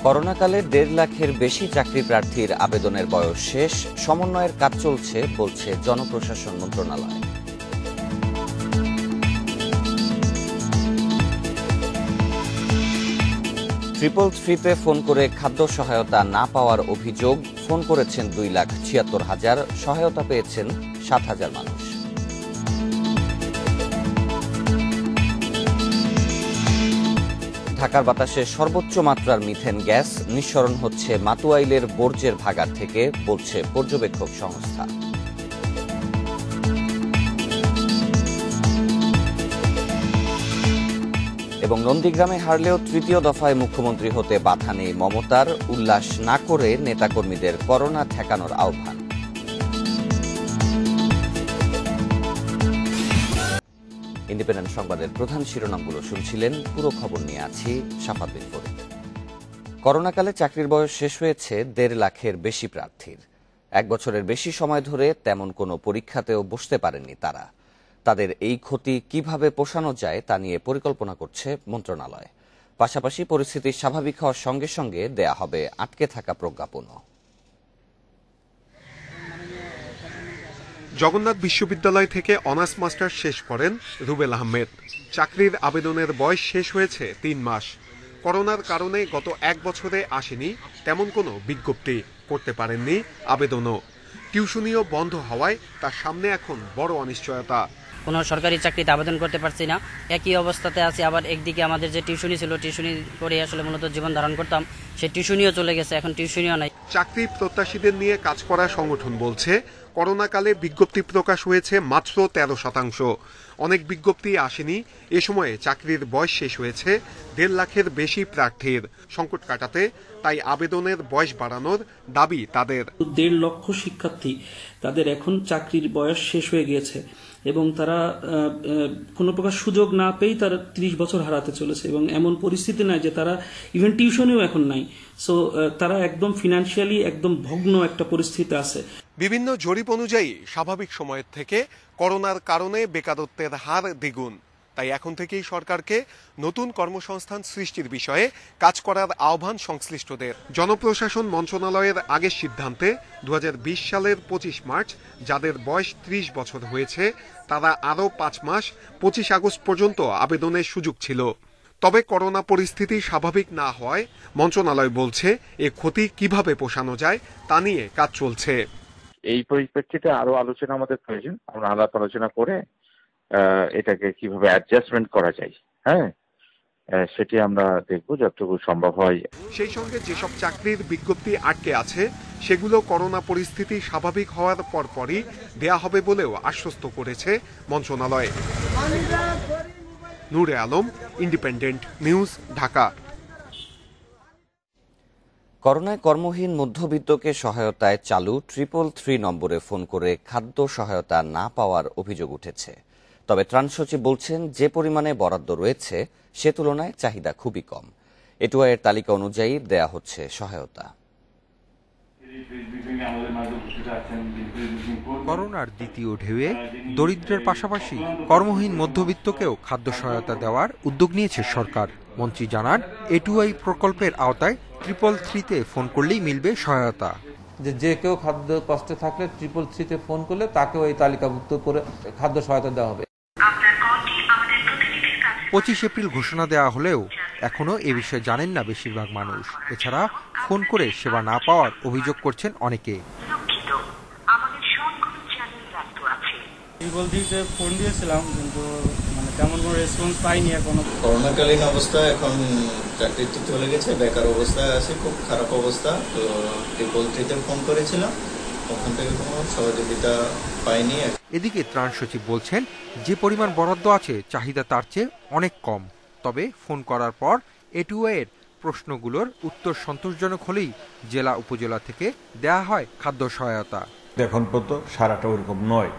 করোনাকালে ১.৫ লাখের বেশি চাকরি প্রার্থীর আবেদনের বয়স শেষ, সমন্বয়ের কাজ চলছে বলছে জনপ্রশাসন মন্ত্রণালয়। ট্রিপল থ্রিতে ফোন করে খাদ্য সহায়তা না পাওয়ার অভিযোগ। ফোন করেছেন ২,৭৬,০০০, সহায়তা পেয়েছেন ৭,০০০ মানুষ। ঢাকার বাতাসে সর্বোচ্চ মাত্রার মিথেন গ্যাস নিঃসরণ হচ্ছে মাতুয়াইলের বর্জ্যের ভাগাড় থেকে, বলছে পর্যবেক্ষক সংস্থা। এবং নন্দীগ্রামে হারলেও তৃতীয় দফায় মুখ্যমন্ত্রী হতে বাধা নেই মমতার, উল্লাস না করে নেতাকর্মীদের করোনা ঠেকানোর আহ্বান। ইন্ডিপেন্ডেন্ট সংবাদের প্রধান শিরোনামগুলো শুনছিলেন, পুরো খবর নিয়ে আছি শাফাত বিন ফরিদ। করোনাকালে চাকরির বয়স শেষ হয়েছে ১.৫ লাখের বেশি প্রার্থীর। ১ বছরের বেশি সময় ধরে তেমন কোনো পরীক্ষাতেও বসতে পারেননি তারা। তাদের এই ক্ষতি কিভাবে পোষানো যায় তা নিয়ে পরিকল্পনা করছে মন্ত্রণালয়। পাশাপাশি পরিস্থিতি স্বাভাবিক হওয়ার সঙ্গে সঙ্গে দেয়া হবে আটকে থাকা প্রজ্ঞাপনও। জগন্নাথ বিশ্ববিদ্যালয় থেকে অনার্স মাস্টার্স শেষ করেন রুবেল আহমেদ। চাকরির আবেদনের বয়স শেষ হয়েছে ৩ মাস। করোনার কারণে গত ১ বছরে আসেনি তেমন কোনো বিজ্ঞপ্তি, করতে পারেননি আবেদনও। টিউশনিও বন্ধ হওয়ায় তার সামনে এখন বড় অনিশ্চয়তা। কোনো সরকারি চাকরিতে আবেদন করতে পারছি না, একই অবস্থাতে আছি। আবার একদিকে আমাদের যে টিউশনি ছিল, টিউশনি করে আসলে মূলত জীবন ধারণ করতাম, সেই টিউশনিও চলে গেছে, এখন টিউশনিও নাই। চাকরি প্রত্যাশীদের নিয়ে কাজ করা সংগঠন বলছে, করোনাকালে বিজ্ঞপ্তি প্রকাশ হয়েছে মাত্র ১৩%। অনেক বিজ্ঞপ্তি আসেনি। এ সময়ে চাকরির বয়স শেষ হয়েছে ১.৫ লাখের বেশি প্রার্থীর। সংকট কাটাতে তাই আবেদনের বয়স বাড়ানোর দাবি তাদের। ১.৫ লক্ষ শিক্ষার্থী, তাদের এখন চাকরির বয়স শেষ হয়ে গিয়েছে এবং তারা কোনো প্রকার সুযোগ না পেয়েই তারা ৩০ বছর হারাতে চলেছে এবং এমন পরিস্থিতি নাই যে তারা ইভেন টিউশনিও এখন নাই। সো তারা একদম ফিনান্সিয়ালি একদম ভগ্ন একটা পরিস্থিতি আছে। বিভিন্ন জরিপ অনুযায়ী স্বাভাবিক সময়ের থেকে করোনার কারণে বেকারত্বের হার দ্বিগুণ। তাই এখন থেকেই সরকারকে নতুন কর্মসংস্থান সৃষ্টির বিষয়ে কাজ করার আহ্বান সংশ্লিষ্টদের। জনপ্রশাসন মন্ত্রণালয়ের আগের সিদ্ধান্তে ২০২০ সালের ২৫ মার্চ যাদের বয়স ৩০ বছর হয়েছে তারা আরও ৫ মাস ২৫ আগস্ট পর্যন্ত আবেদনের সুযোগ ছিল। তবে করোনা পরিস্থিতি স্বাভাবিক না হওয়ায় মন্ত্রণালয় বলছে এ ক্ষতি কিভাবে পোষানো যায় তা নিয়ে কাজ চলছে। এই পরিপ্রেক্ষিতে আরো আলোচনা আমাদের প্রয়োজন। আমরা আলাপ আলোচনা করে এটাকে কিভাবে অ্যাডজাস্টমেন্ট করা যায়, সেটি আমরা দেখব যতটুকু সম্ভব হয়। সেই সঙ্গে যেসব চাকরির বিজ্ঞপ্তি আটকে আছে সেগুলো করোনা পরিস্থিতি স্বাভাবিক হওয়ার পরপরই দেয়া হবে বলেও আশ্বস্ত করেছে মন্ত্রণালয়। নূরে আলম, ইন্ডিপেন্ডেন্ট নিউজ, ঢাকা। করোনায় কর্মহীন মধ্যবিত্তকে সহায়তায় চালু 333 নম্বরে ফোন করে খাদ্য সহায়তা না পাওয়ার অভিযোগ উঠেছে। তবে ত্রাণ সচিব বলছেন, যে পরিমাণে বরাদ্দ রয়েছে সে তুলনায় চাহিদা খুবই কম। এটুআইয়ের তালিকা অনুযায়ী দেয়া হচ্ছে সহায়তা। করোনার দ্বিতীয় ঢেউয়ে দরিদ্রের পাশাপাশি কর্মহীন মধ্যবিত্তকেও খাদ্য সহায়তা দেওয়ার উদ্যোগ নিয়েছে সরকার। মন্ত্রী জানান, এটুআই প্রকল্পের আওতায় 333-তে ফোন করলেই মিলবে সহায়তা। যে কেউ খাদ্য কষ্টে থাকলে 333-তে ফোন করলে তাকেও এই তালিকাভুক্ত করে খাদ্য সহায়তা দেওয়া হবে। 25 এপ্রিল ঘোষণা দেওয়া হলেও এখনো এ বিষয়ে জানেন না বেশিরভাগ মানুষ। এছাড়া ফোন করে সেবা না পাওয়ার অভিযোগ করছেন অনেকে। ফোন দিয়েছিলাম কিন্তু তেমন কোনো রেসপন্স পাইনি এখনো। করোনাকালীন অবস্থা, এখন চাকরিতে চলে গেছে, বেকার অবস্থায় আছে, খুব খারাপ অবস্থা। তো 333-তে ফোন করেছিলাম, ওখান থেকে কোনো সহযোগিতা পাইনি। এদিকে ত্রাণ সচিব বলছেন, যে পরিমাণ বরাদ্দ আছে চাহিদা তার চেয়ে অনেক কম। তবে ফোন করার পর এটুআইয়ের প্রশ্নগুলোর উত্তর সন্তোষজনক হলেই জেলা উপজেলা থেকে দেয়া হয় খাদ্য সহায়তা। এখন পর্যন্ত সারাটা ওরকম নয়।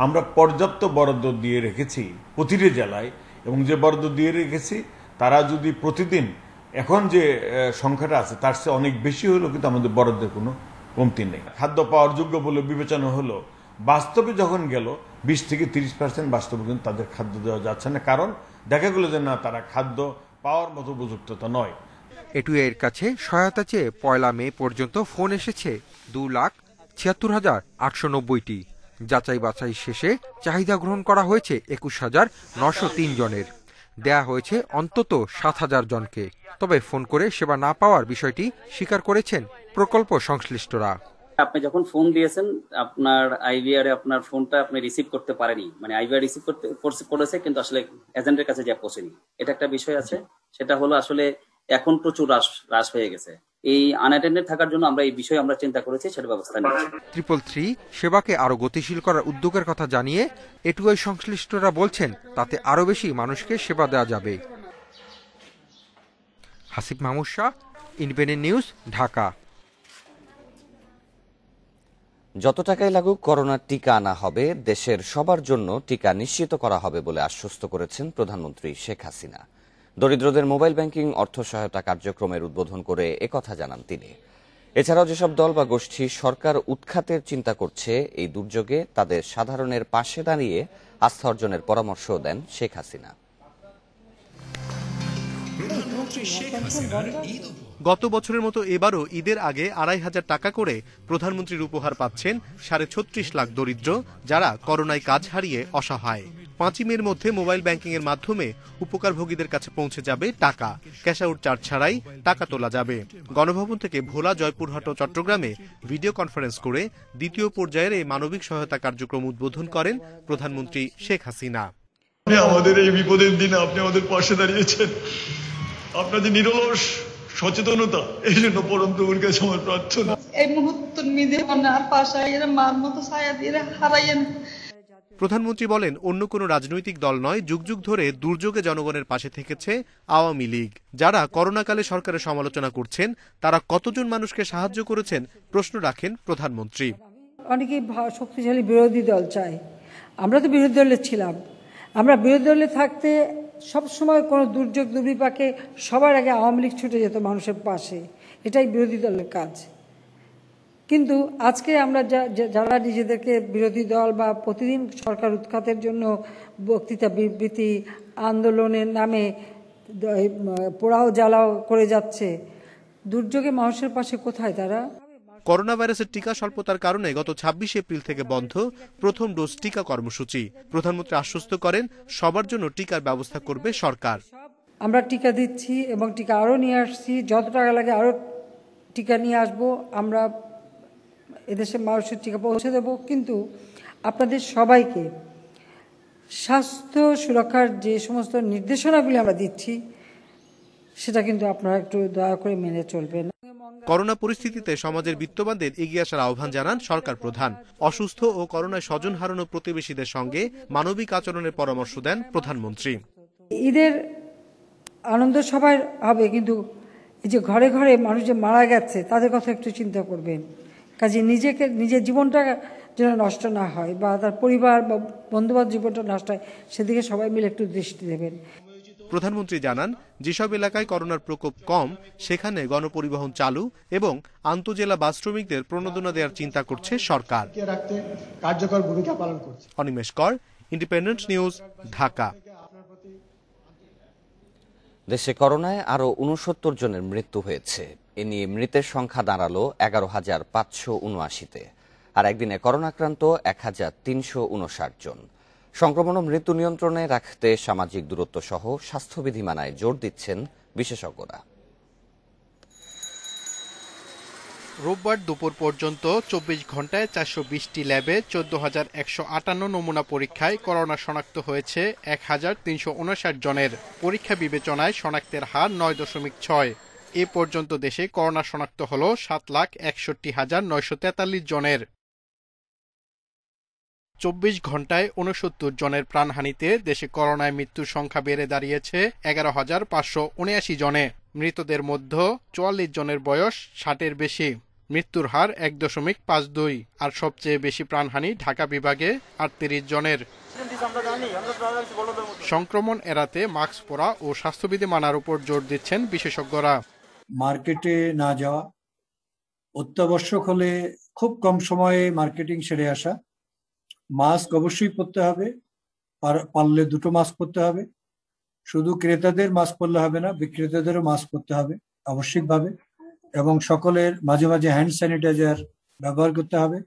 আমরা পর্যাপ্ত বরাদ্দ দিয়ে রেখেছি প্রতিটি জেলায়, এবং যে বরাদ্দ দিয়ে রেখেছি তারা যদি প্রতিদিন এখন যে সংখ্যাটা আছে তার চেয়ে অনেক বেশি হলেও কিন্তু আমাদের বরাদ্দের কোনো কমতি নেই। খাদ্য পাওয়ার যোগ্য বলে বিবেচনা হলো, বাস্তবে যখন গেল 20 থেকে 30% বাস্তবে কিন্তু তাদের খাদ্য দেওয়া যাচ্ছে না, কারণ দেখা গেল যে না, তারা খাদ্য পাওয়ার মতো উপযুক্ততা নয়। এটুয়ে এর কাছে সহায়তা চেয়ে 1 মে পর্যন্ত ফোন এসেছে 2,76,890টি। যাচাই বাছাই শেষে চাহিদা গ্রহণ করা হয়েছে 21,903 জনের। দেয়া হয়েছে অন্তত 7,000 জনকে। তবে ফোন করে সেবা না পাওয়ার বিষয়টি স্বীকার করেছেন প্রকল্প সংশ্লিষ্টরা। আপনি যখন ফোন দিয়েছেন আপনার আইভিআর এ আপনার ফোনটা আপনি রিসিভ করতে পারেনি, মানে আইভিআর রিসিভ করেছে কিন্তু আসলে এজেন্টের কাছে যা পৌঁছেনি, এটা একটা বিষয় আছে। সেটা হলো আসলে এখন প্রচুর হ্রাস হয়ে গেছে। এই আনঅ্যাটেন্ডেড থাকার জন্য আমরা এই বিষয়ে আমরা চিন্তা করেছি, সেটা ব্যবস্থা নিয়েছি। 333 সেবাকে আরো গতিশীল করার উদ্যোগের কথা জানিয়ে এটুআই সংশ্লিষ্টরা বলছেন তাতে আরো বেশি মানুষকে সেবা দেওয়া যাবে। Hasib Mahmud Shah, independent news, Dhaka. যত টাকাই লাগুক করোনার টিকা আনা হবে, দেশের সবার জন্য টিকা নিশ্চিত করা হবে বলে আশ্বস্ত করেছেন প্রধানমন্ত্রী শেখ হাসিনা। দরিদ্রদের মোবাইল ব্যাংকিং অর্থ সহায়তা কার্যক্রমের উদ্বোধন করে একথা জানান তিনি। এছাড়াও যেসব দল বা গোষ্ঠী সরকার উৎখাতের চিন্তা করছে, এই দুর্যোগে তাদের সাধারণের পাশে দাঁড়িয়ে আস্থা অর্জনের পরামর্শও দেন শেখ হাসিনা। গত বছরের মতো এবারও ঈদের আগে 2,500 টাকা করে প্রধানমন্ত্রীর উপহার পাচ্ছেন 36.5 লাখ দরিদ্র, যারা করোনায় কাজ হারিয়ে অসহায়। 5 মের মধ্যে মোবাইল ব্যাংকিং এর মাধ্যমে উপকারভোগীদের কাছে পৌঁছে যাবে টাকা। ক্যাশ আউট চার্জ ছাড়াই টাকা তোলা যাবে। গণভবন থেকে ভোলা, জয়পুরহাট ও চট্টগ্রামে ভিডিও কনফারেন্স করে দ্বিতীয় পর্যায়ের এই মানবিক সহায়তা কার্যক্রম উদ্বোধন করেন প্রধানমন্ত্রী শেখ হাসিনা। আমাদের এই বিপদের দিনে আপনি আমাদের পাশে দাঁড়িয়েছেন। আপনাদের নিরলস সচেতনতা, এই জন্য পরম প্রভুর কাছে আমার প্রার্থনা, এই মুহূর্ত নিজে আর পাশে এরা মার মতো ছায়া দিয়ে হারাইয়েন। প্রধানমন্ত্রী বলেন, অন্য কোনো রাজনৈতিক দল নয়, যুগ যুগ ধরে দুর্যোগে জনগণের পাশে থেকেছে আওয়ামী লীগ। যারা করোনাকালে সরকারের সমালোচনা করছেন, তারা কতজন মানুষকে সাহায্য করেছেন প্রশ্ন রাখেন প্রধানমন্ত্রী। অনেকেই শক্তিশালী বিরোধী দল চায়, আমরা তো বিরোধী দলে ছিলাম। আমরা বিরোধী দলে থাকতে সবসময় কোনো দুর্যোগ দুর্বিপাকে সবার আগে আওয়ামী লীগ ছুটে যেত মানুষের পাশে, এটাই বিরোধী দলের কাজ। কিন্তু আজকে আমরা যারা নিজেদেরকে বিরোধী দল বা প্রতিদিন সরকার উৎখাতের জন্য বক্তৃতা, বিবৃতি, আন্দোলনের নামে পোড়াও জ্বালাও করে যাচ্ছে, দুর্যোগে মানুষের পাশে কোথায় তারা? করোনা ভাইরাসের টিকা স্বল্পতার কারণে গত 26 এপ্রিল থেকে বন্ধ প্রথম ডোজ টিকা কর্মসূচি। প্রধানমন্ত্রী আশ্বস্ত করেন, সবার জন্য টিকার ব্যবস্থা করবে সরকার। আমরা টিকা দিচ্ছি এবং টিকা আরও নিয়ে আসছি, যত টাকা লাগে আরও টিকা নিয়ে আসবো। আমরা এদেশের মানুষের টিকা পৌঁছে দেব। কিন্তু আপনাদের সবাইকে স্বাস্থ্য সুরক্ষার যে সমস্ত নির্দেশনাগুলি আমরা দিচ্ছি, সেটা কিন্তু আপনারা একটু দয়া করে মেনে চলবেন। করোনা পরিস্থিতিতে সমাজের বিত্তবানদের এগিয়ে আসার আহ্বান জানান সরকার প্রধান। অসুস্থ ও করোনায় স্বজন হারানো প্রতিবেশীদের সঙ্গে মানবিক আচরণের পরামর্শ দেন প্রধানমন্ত্রী। ঈদের আনন্দ সবাই হবে, কিন্তু এই যে ঘরে ঘরে মানুষ যে মারা গেছে তাদের কথা একটু চিন্তা করবেন। কাজে নিজের জীবনটা যেন নষ্ট না হয়, বা তার পরিবার বা বন্ধুবান্ধব জীবনটা নষ্ট হয়, সেদিকে সবাই মিলে একটু দৃষ্টি দেবেন। প্রধানমন্ত্রী জানান, যেসব এলাকায় করোনার প্রকোপ কম, সেখানে গণপরিবহন চালু এবং আন্তজেলা বাস শ্রমিকদের প্রণোদনা দেওয়ার চিন্তা করছে সরকার। কার্যকর ভূমিকা পালন করছে। অনিমেষ কর, ইন্ডিপেন্ডেন্ট নিউজ, ঢাকা। দেশে করোনায় আরও 69 জনের মৃত্যু হয়েছে। এ নিয়ে মৃতের সংখ্যা দাঁড়ালো 11,579-তে। আর একদিনে করোনাক্রান্ত 1,359 জন। সংক্রমণ ও মৃত্যু নিয়ন্ত্রণে রাখতে সামাজিক দূরত্ব সহ স্বাস্থ্যবিধি মানায় জোর দিচ্ছেন বিশেষজ্ঞরা। রোববার দুপুর পর্যন্ত 24 ঘন্টায় 420টি ল্যাবে 14,158 নমুনা পরীক্ষায় করোনা শনাক্ত হয়েছে 1,359 জনের। পরীক্ষা বিবেচনায় শনাক্তের হার 9.6। এ পর্যন্ত দেশে করোনা শনাক্ত হল 7,61,943 জনের। 24 ঘন্টায় 69 জনের প্রাণহানিতে দেশে করোনায় মৃত্যুর সংখ্যা বেড়ে দাঁড়িয়েছে 11,579 জনে। মৃতদের মধ্যে 44 জনের বয়স 60-এর বেশি। মৃত্যুর হার 1.52। আর সবচেয়ে বেশি প্রাণহানি ঢাকা বিভাগে 38 জনের। সংক্রমণ এড়াতে মাস্ক পরা ও স্বাস্থ্যবিধি মানার উপর জোর দিচ্ছেন বিশেষজ্ঞরা। মার্কেটে না যাওয়া, অত্যাবশ্যক হলে খুব কম সময়ে মার্কেটিং সেরে আসা, মাস্ক অবশ্যই পরতে হবে, পারলে 2টো মাস্ক পরতে হবে। শুধু ক্রেতাদের মাস্ক পরলে হবে না, বিক্রেতাদেরও মাস্ক পরতে হবে। আবশ্যিকভাবে, এবং সকলের মাঝে মাঝে হ্যান্ড স্যানিটাইজার ব্যবহার করতে হবে।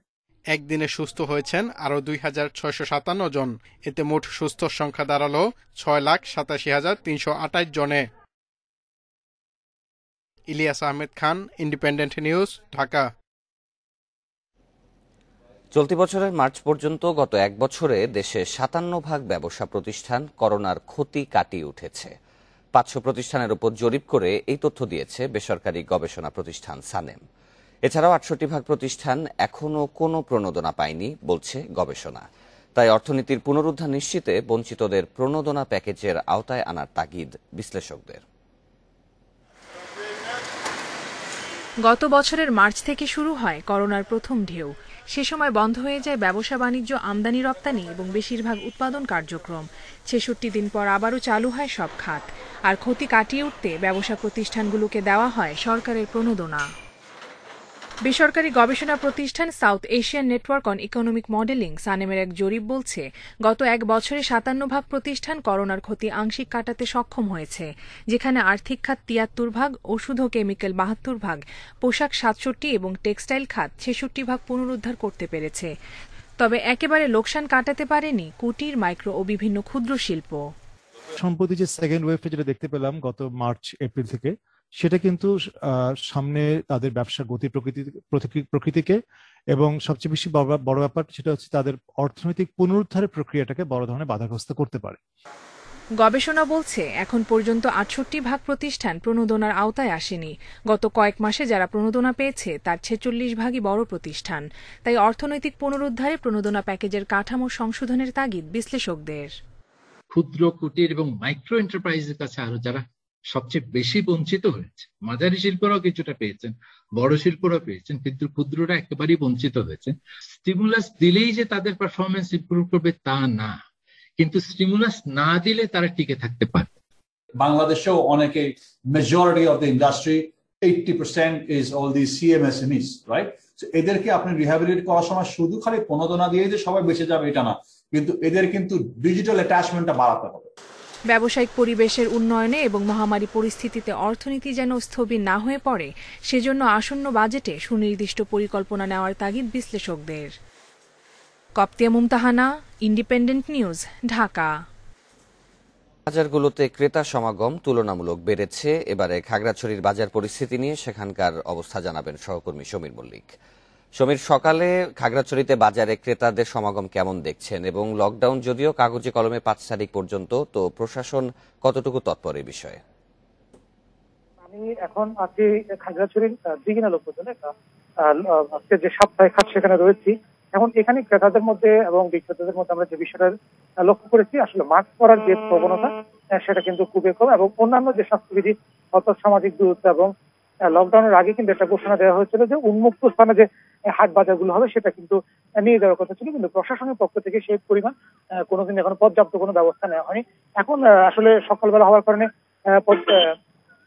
একদিনে সুস্থ হয়েছেন আরও 2,657 জন। এতে মোট সুস্থ সংখ্যা দাঁড়ালো 6,87,328 জনে। Ilias Ahmed Khan, independent news, Dhaka. চলতি বছরের মার্চ পর্যন্ত গত এক বছরে দেশে 57 ব্যবসা প্রতিষ্ঠান করোনার ক্ষতি কাটিয়ে উঠেছে। 500 প্রতিষ্ঠানের উপর জরিপ করে এই তথ্য দিয়েছে বেসরকারি গবেষণা প্রতিষ্ঠান সানেম। এছাড়াও 68 প্রতিষ্ঠান এখনও কোনো প্রণোদনা পায়নি বলছে গবেষণা। তাই অর্থনীতির পুনরুদ্ধার নিশ্চিতে বঞ্চিতদের প্রণোদনা প্যাকেজের আওতায় আনার তাগিদ বিশ্লেষকদের। গত বছরের মার্চ থেকে শুরু হয় করোনার প্রথম ঢেউ। সে সময় বন্ধ হয়ে যায় ব্যবসা বাণিজ্য, আমদানি রপ্তানি এবং বেশিরভাগ উৎপাদন কার্যক্রম। 66 দিন পর আবারও চালু হয় সব খাত। আর ক্ষতি কাটিয়ে উঠতে ব্যবসা প্রতিষ্ঠানগুলোকে দেওয়া হয় সরকারের প্রণোদনা। বেসরকারি গবেষণা প্রতিষ্ঠান south Asian network on economic modelling সানেমের এক জরিপ বলছে, গত এক বছরে 57 প্রতিষ্ঠান করোনার ক্ষতি আংশিক কাটাতে সক্ষম হয়েছে, যেখানে আর্থিক খাত 73, ওষুধ ও কেমিক্যাল 72, পোশাক 67 এবং টেক্সটাইল খাত 66 পুনরুদ্ধার করতে পেরেছে। তবে একেবারে লোকসান কাটাতে পারেনি কুটির, মাইক্রো ও বিভিন্ন ক্ষুদ্র শিল্প। সম্প্রতি যে সেকেন্ড ওয়েভটা যেটা দেখতে পেলাম গত মার্চ এপ্রিল থেকে, সেটা কিন্তু সামনে তাদের ব্যবসার গতি প্রকৃতিকে এবং সবচেয়ে বেশি বড় ব্যাপার সেটা হচ্ছে তাদের অর্থনৈতিক পুনরুদ্ধারের প্রক্রিয়াটাকে বড় ধরনের বাধাগ্রস্ত করতে পারে। গবেষণা বলছে, এখন পর্যন্ত 68 প্রতিষ্ঠান প্রণোদনার আওতায় আসেনি। গত কয়েক মাসে যারা প্রণোদনা পেয়েছে তার 46 বড় প্রতিষ্ঠান। তাই অর্থনৈতিক পুনরুদ্ধারে প্রণোদনা প্যাকেজের কাঠামো সংশোধনের তাগিদ বিশ্লেষকদের। ক্ষুদ্র, কুটির এবং মাইক্রো এন্টারপ্রাইজের কাছে আরো যারা সবচেয়ে বেশি বঞ্চিত হয়েছে, মাঝারি শিল্পরাও কিছুটা পেয়েছেন, বড় শিল্পরা পেয়েছেন, কিন্তু ক্ষুদ্ররা একেবারেই বঞ্চিত হয়েছেন। স্টিমুলাস দিলেই যে তাদের পারফরমেন্স ইমপ্রুভ করবে তা না, কিন্তু স্টিমুলাস না দিলে তারা টিকে থাকতে পারে। বাংলাদেশেও অনেকে, majority of the industry 80% is all the CMSMEs, right? এদেরকে আপনি রিহ্যাবিলিটেট করার সময় শুধু খালি প্রণোদনা দিয়ে যে সবাই বেঁচে যাবে এটা না, কিন্তু এদের কিন্তু ডিজিটাল অ্যাটাচমেন্টটা বাড়াতে হবে। ব্যবসায়িক পরিবেশের উন্নয়নে এবং মহামারী পরিস্থিতিতে অর্থনীতি যেন স্থবির না হয়ে পড়ে, সেজন্য আসন্ন বাজেটে সুনির্দিষ্ট পরিকল্পনা নেওয়ার তাগিদ বিশ্লেষকদের। কপ্তিয়া মুমতাহানা, ইন্ডিপেন্ডেন্ট নিউজ, ঢাকা। বাজারগুলোতে ক্রেতা সমাগম তুলনামূলক বেড়েছে। এবারে খাগড়াছড়ির বাজার পরিস্থিতি নিয়ে সেখানকার অবস্থা জানাবেন সহকর্মী সমীর মল্লিক। সমীর, সকালে খাগড়াছড়িতে বাজারে ক্রেতাদের সমাগম কেমন দেখছেন? এবং লকডাউন যদিও কাগজে কলমে 5 তারিখ পর্যন্ত, তো প্রশাসন কতটুকু তৎপর এই বিষয়ে? আমি এখন আছি খাগড়াছড়ির দিঘিনালা উপজেলা, আজকে যে সাপ্তাহিক হাট সেখানে রয়েছি। এখন এখানে ক্রেতাদের মধ্যে এবং বিক্রেতাদের মধ্যে আমরা যে বিষয়টা লক্ষ্য করেছি, আসলে মাস্ক পরার যে প্রবণতা সেটা কিন্তু খুবই কম, এবং অন্যান্য যে স্বাস্থ্যবিধি অর্থাৎ সামাজিক দূরত্ব এবং লকডাউনের আগে কিন্তু একটা ঘোষণা দেওয়া হয়েছিল যে উন্মুক্ত স্থানে যে হাট বাজারগুলো হবে সেটা কিন্তু নিয়ে যাওয়ার কথা ছিল, কিন্তু প্রশাসনের পক্ষ থেকে সেই পরিমাণ কোনোদিন এখন পর্যাপ্ত কোনো ব্যবস্থা নেওয়া হয়নি। এখন আসলে সকালবেলা হওয়ার কারণে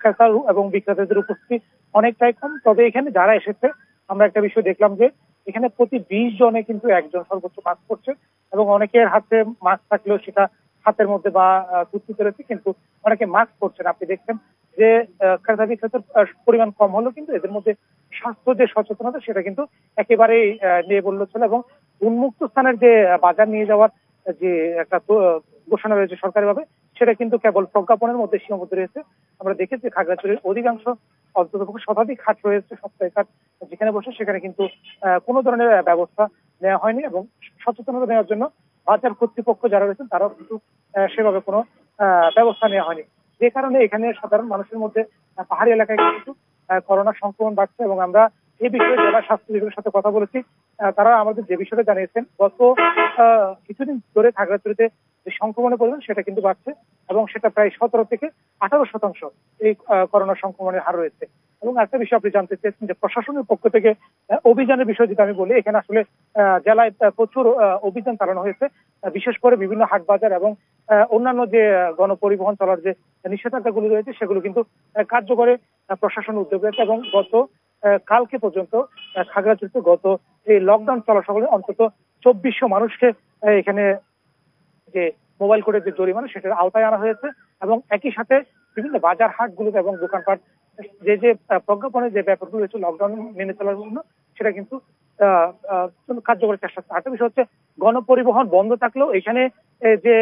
ক্রেতা এবং বিক্রেতাদের উপস্থিতি অনেকটাই কম। তবে এখানে যারা এসেছে আমরা একটা বিষয় দেখলাম যে এখানে প্রতি 20 জনে কিন্তু একজন সর্বোচ্চ মাস্ক পরছে, এবং অনেকের হাতে মাস্ক থাকলেও সেটা হাতের মধ্যে বা কুর্তিতে রয়েছে, কিন্তু অনেকে মাস্ক পরছেন। আপনি দেখছেন যে ক্রেতা বিক্রেতার পরিমাণ কম হলো, কিন্তু এদের মধ্যে স্বাস্থ্য যে সচেতনতা সেটা কিন্তু একেবারেই নিয়ে বললো চলে। এবং উন্মুক্ত স্থানের যে বাজার নিয়ে যাওয়ার যে একটা ঘোষণা রয়েছে সরকারিভাবে, সেটা কিন্তু কেবল প্রজ্ঞাপনের মধ্যে সীমাবদ্ধ রয়েছে। আমরা দেখেছি খাগড়াছড়ির অধিকাংশ অন্ততপক্ষে শতাধিক হাট রয়েছে, সাপ্তাহিক হাট, যেখানে বসে সেখানে কিন্তু কোনো ধরনের ব্যবস্থা নেওয়া হয়নি, এবং সচেতনতা নেওয়ার জন্য বাজার কর্তৃপক্ষ যারা রয়েছেন তারাও কিন্তু সেভাবে কোনো ব্যবস্থা নেওয়া হয়নি, যে কারণে এখানে সাধারণ মানুষের মধ্যে পাহাড়ি এলাকায় কিন্তু করোনা সংক্রমণ বাড়ছে। এবং আমরা এই বিষয়ে জেলা স্বাস্থ্য বিভাগের সাথে কথা বলেছি, তারা আমাদের যে বিষয়টা জানিয়েছেন, গত কিছুদিন ধরে খাগড়াছড়িতে যে সংক্রমণের পরিমাণ সেটা কিন্তু বাড়ছে, এবং সেটা প্রায় 17 থেকে 18% এই করোনা সংক্রমণের হার রয়েছে। এবং একটা বিষয় আপনি জানতে চেয়েছেন যে প্রশাসনের পক্ষ থেকে অভিযানের বিষয় যেটা আমি বলি, এখানে আসলে জেলায় প্রচুর অভিযান চালানো হয়েছে, বিশেষ করে বিভিন্ন হাট বাজার এবং অন্যান্য যে গণপরিবহন চলার যে নিষেধাজ্ঞাগুলো রয়েছে সেগুলো কিন্তু কার্যকরে প্রশাসন উদ্যোগ রয়েছে। এবং গত কালকে পর্যন্ত খাগড়াছড়িতে গত এই লকডাউন চলার সকলে অন্তত 2400 মানুষকে এখানে যে মোবাইল কোর্টের যে জরিমানা সেটার আওতায় আনা হয়েছে, এবং একই সাথে বিভিন্ন বাজার হাটগুলোতে এবং দোকানপাট যে প্রজ্ঞাপনের যে ব্যাপারগুলো রয়েছে লকডাউন মেনে চলার জন্য সেটা কিন্তু কার্যকরের চেষ্টা হচ্ছে। আরেকটা বিষয় হচ্ছে গণপরিবহন বন্ধ থাকলেও এখানে যে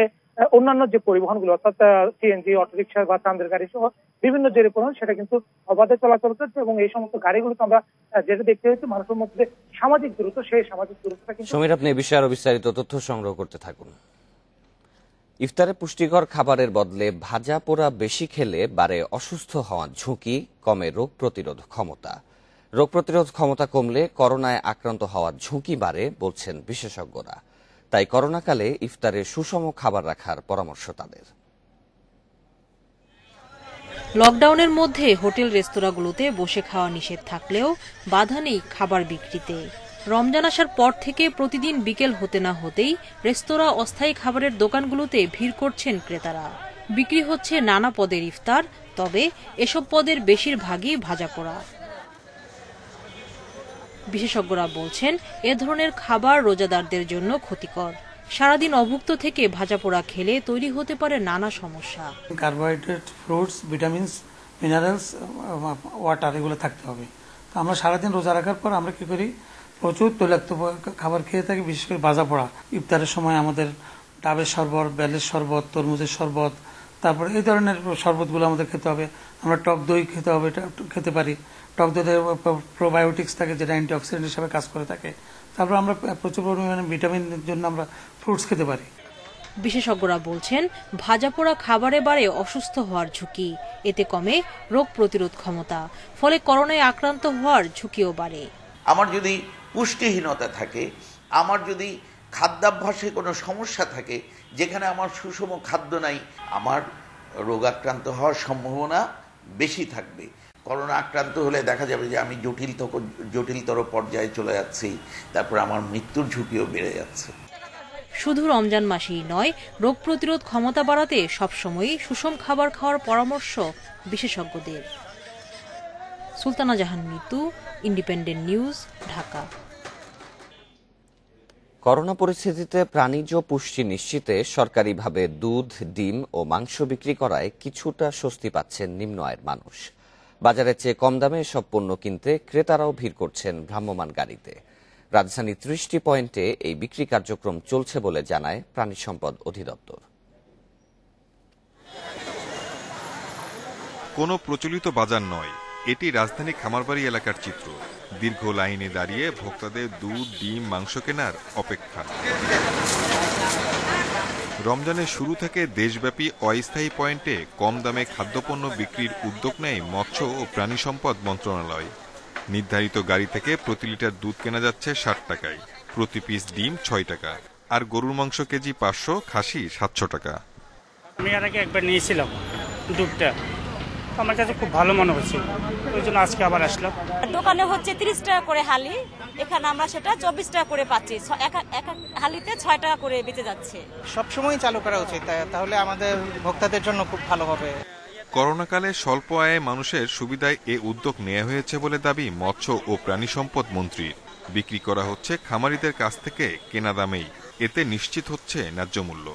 অন্যান্য যে পরিবহনগুলো অর্থাৎ সিএনজি, অটোরিকশা বা চাঁদের গাড়ি সহ বিভিন্ন যে পরিবহন সেটা কিন্তু অবাধে চলাচল করছে এবং এই সমস্ত গাড়িগুলোতে আমরা যেটা দেখতে হচ্ছে মানুষের মধ্যে সামাজিক দূরত্ব, সেই সামাজিক দূরত্বটা কিন্তু। সমীর, আপনি এই বিষয়ে আরো বিস্তারিত তথ্য সংগ্রহ করতে থাকুন। ইফতারে পুষ্টিকর খাবারের বদলে ভাজা পোড়া বেশি খেলে বাড়ে অসুস্থ হওয়ার ঝুঁকি, কমে রোগ প্রতিরোধ ক্ষমতা। রোগ প্রতিরোধ ক্ষমতা কমলে করোনায় আক্রান্ত হওয়ার ঝুঁকি বাড়ে বলছেন বিশেষজ্ঞরা। তাই করোনাকালে ইফতারে সুষম খাবার রাখার পরামর্শ তাদের। লকডাউনের মধ্যে হোটেল রেস্তোরাঁগুলোতে বসে খাওয়া নিষেধ থাকলেও বাধা নেই খাবার বিক্রিতে। রমজান আসার পর থেকে প্রতিদিন বিকেল হতে না হতেই রেস্তোরাঁ, অস্থায়ী খাবারের দোকানগুলোতে ভিড় করছেন ক্রেতারা। বিক্রি হচ্ছে নানা পদের ইফতার, তবে এসব পদের বেশিরভাগই ভাজা পোড়া। বিশেষজ্ঞরা বলছেন এ ধরনের খাবার রোজাদারদের জন্য ক্ষতিকর। সারাদিন অভুক্ত থেকে ভাজা পোড়া খেলে তৈরি হতে পারে নানা সমস্যা। Carbohydrate, fruits, vitamins, minerals, water এগুলো থাকতে হবে। তো আমরা সারাদিন রোজা রাখার পর আমরা কি করি, প্রচুর তৈলাক্ত খাবার খেয়ে থাকি, বিশেষ করে ভাজা পোড়া। ইফতারের সময় আমাদের ডাবের শরবত, বেলের শরবত, তরমুজের শরবত, তারপরে এই ধরনের শরবতগুলো আমাদের খেতে হবে। আমরা টক দই খেতে পারি। টক দইতে প্রোবায়োটিক্স থাকে, যেটা অ্যান্টিঅক্সিডেন্ট হিসাবে কাজ করে থাকে। তারপর আমরা প্রচুর পরিমাণে ভিটামিনের জন্য আমরা ফ্রুটস খেতে পারি। বিশেষজ্ঞরা বলছেন ভাজা পোড়া খাবারে বাড়ে অসুস্থ হওয়ার ঝুঁকি, এতে কমে রোগ প্রতিরোধ ক্ষমতা, ফলে করোনায় আক্রান্ত হওয়ার ঝুঁকিও বাড়ে। আমার যদি পুষ্টিহীনতা থাকে, আমার যদি খাদ্যাভ্যাসে কোনো সমস্যা থাকে, যেখানে আমার সুষম খাদ্য নাই, আমার রোগাক্রান্ত হওয়ার সম্ভাবনা বেশি থাকবে। করোনা আক্রান্ত হলে দেখা যাবে যে আমি জটিলতর পর্যায়ে চলে যাচ্ছি, তারপর আমার মৃত্যুর ঝুঁকিও বেড়ে যাচ্ছে। শুধু রমজান মাসেই নয়, রোগ প্রতিরোধ ক্ষমতা বাড়াতে সবসময়ই সুষম খাবার খাওয়ার পরামর্শ বিশেষজ্ঞদের। Sultana Jahan Mitu, independent news, Dhaka. Corona পরিস্থিতিতে প্রাণীজ পুষ্টি নিশ্চিতে সরকারিভাবে দুধ, ডিম ও মাংস বিক্রি করায় কিছুটা স্বস্তি পাচ্ছেন নিম্ন আয়ের মানুষ। বাজারের চেয়ে কম দামে এসব পণ্য কিনতে ক্রেতারাও ভিড় করছেন ভ্রাম্যমাণ গাড়িতে। রাজধানীর ৩০টি পয়েন্টে এই বিক্রি কার্যক্রম চলছে বলে জানায় প্রাণী সম্পদ অধিদপ্তর। কোনো প্রচলিত বাজার নয়, এটি রাজধানী খামারবাড়ি এলাকার চিত্র। দীর্ঘ লাইনে দাঁড়িয়ে ভোক্তাদের দুধ, ডিম, মাংস কেনার অপেক্ষা। রমজানের শুরু থেকে দেশব্যাপী অস্থায়ী পয়েন্টে কম দামে খাদ্যপণ্য বিক্রির উদ্যোগ নেয় মৎস্য ও প্রাণী সম্পদ মন্ত্রণালয়। নির্ধারিত গাড়ি থেকে প্রতি লিটার দুধ কেনা যাচ্ছে ৬০ টাকায়, প্রতি পিস ডিম ৬ টাকা, আর গরুর মাংস কেজি ৫০০, খাসি ৭০০ টাকা। আমি আর আগে একবার নিয়েছিলাম দুধটা, আমার কাছে খুব ভালো মনে হচ্ছে, ওই জন্য আজকে আবার আসলাম। দোকানে হচ্ছে ৩০ টাকা করে হালি, এখানে আমরা সেটা ২৪ টাকা করে পাচ্ছি। এক হালিতে ৬ টাকা করে বেঁচে যাচ্ছে। সবসময় চালু করা উচিত, তাহলে আমাদের ভোক্তাদের জন্য খুব ভালো হবে। করোনাকালে স্বল্প আয়ে মানুষের সুবিধায় এ উদ্যোগ নেওয়া হয়েছে বলে দাবি মৎস্য ও প্রাণী সম্পদ মন্ত্রীর। বিক্রি করা হচ্ছে খামারিদের কাছ থেকে কেনা দামেই, এতে নিশ্চিত হচ্ছে ন্যায্য মূল্য।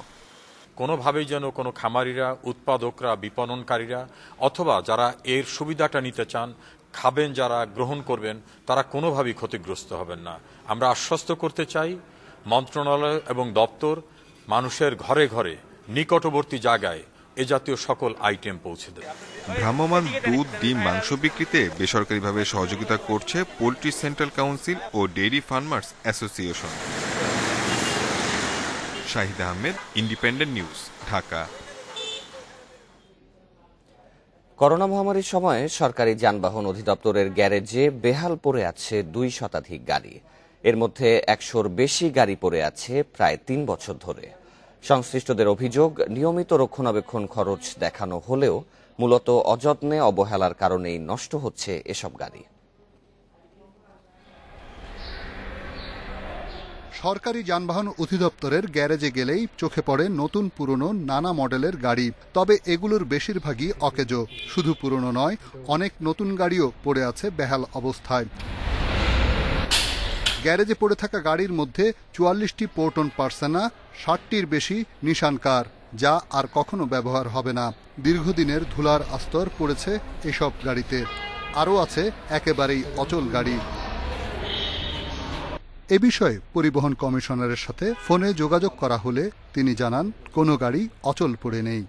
কোনোভাবেই যেন কোনো খামারিরা, উৎপাদকরা, বিপণনকারীরা অথবা যারা এর সুবিধাটা নিতে চান, খাবেন যারা, গ্রহণ করবেন, তারা কোনোভাবেই ক্ষতিগ্রস্ত হবেন না। আমরা আশ্বস্ত করতে চাই মন্ত্রণালয় এবং দপ্তর মানুষের ঘরে ঘরে, নিকটবর্তী জায়গায় এ জাতীয় সকল আইটেম পৌঁছে দেয়। ভ্রাম্যমাণ দুধ, ডিম, মাংস বিক্রিতে বেসরকারিভাবে সহযোগিতা করছে পোল্ট্রি সেন্ট্রাল কাউন্সিল ও dairy farmers association. Shahid Ahmed, independent news, Dhaka. Corona মহামারীর সময়ে সরকারি যানবাহন অধিদপ্তরের গ্যারেজে বেহাল পড়ে আছে ২ শতাধিক গাড়ি। এর মধ্যে ১০০-র বেশি গাড়ি পড়ে আছে প্রায় ৩ বছর ধরে। সংশ্লিষ্টদের অভিযোগ, নিয়মিত রক্ষণাবেক্ষণ খরচ দেখানো হলেও মূলত অযত্নে, অবহেলার কারণেই নষ্ট হচ্ছে এসব গাড়ি। সরকারি যানবাহন অধিদপ্তরের গ্যারেজে গেলেই চোখে পড়ে নতুন পুরনো নানা মডেলের গাড়ি। তবে এগুলোর বেশিরভাগই অকেজো। শুধু পুরনো নয়, অনেক নতুন গাড়িও পড়ে আছে বেহাল অবস্থায়। গ্যারেজে পড়ে থাকা গাড়ির মধ্যে ৪৪টি পোর্টন পার্সোনা, ৬০টির বেশি নিশান কার। যা আর কখনো ব্যবহার হবে না। দীর্ঘদিনের ধুলার আস্তর পড়েছে এসব গাড়িতে। আরও আছে একেবারেই অচল গাড়ি। এ বিষয়ে পরিবহন কমিশনারের সাথে ফোনে যোগাযোগ করা হলে তিনি জানান কোনো গাড়ি অচল পড়ে নেই।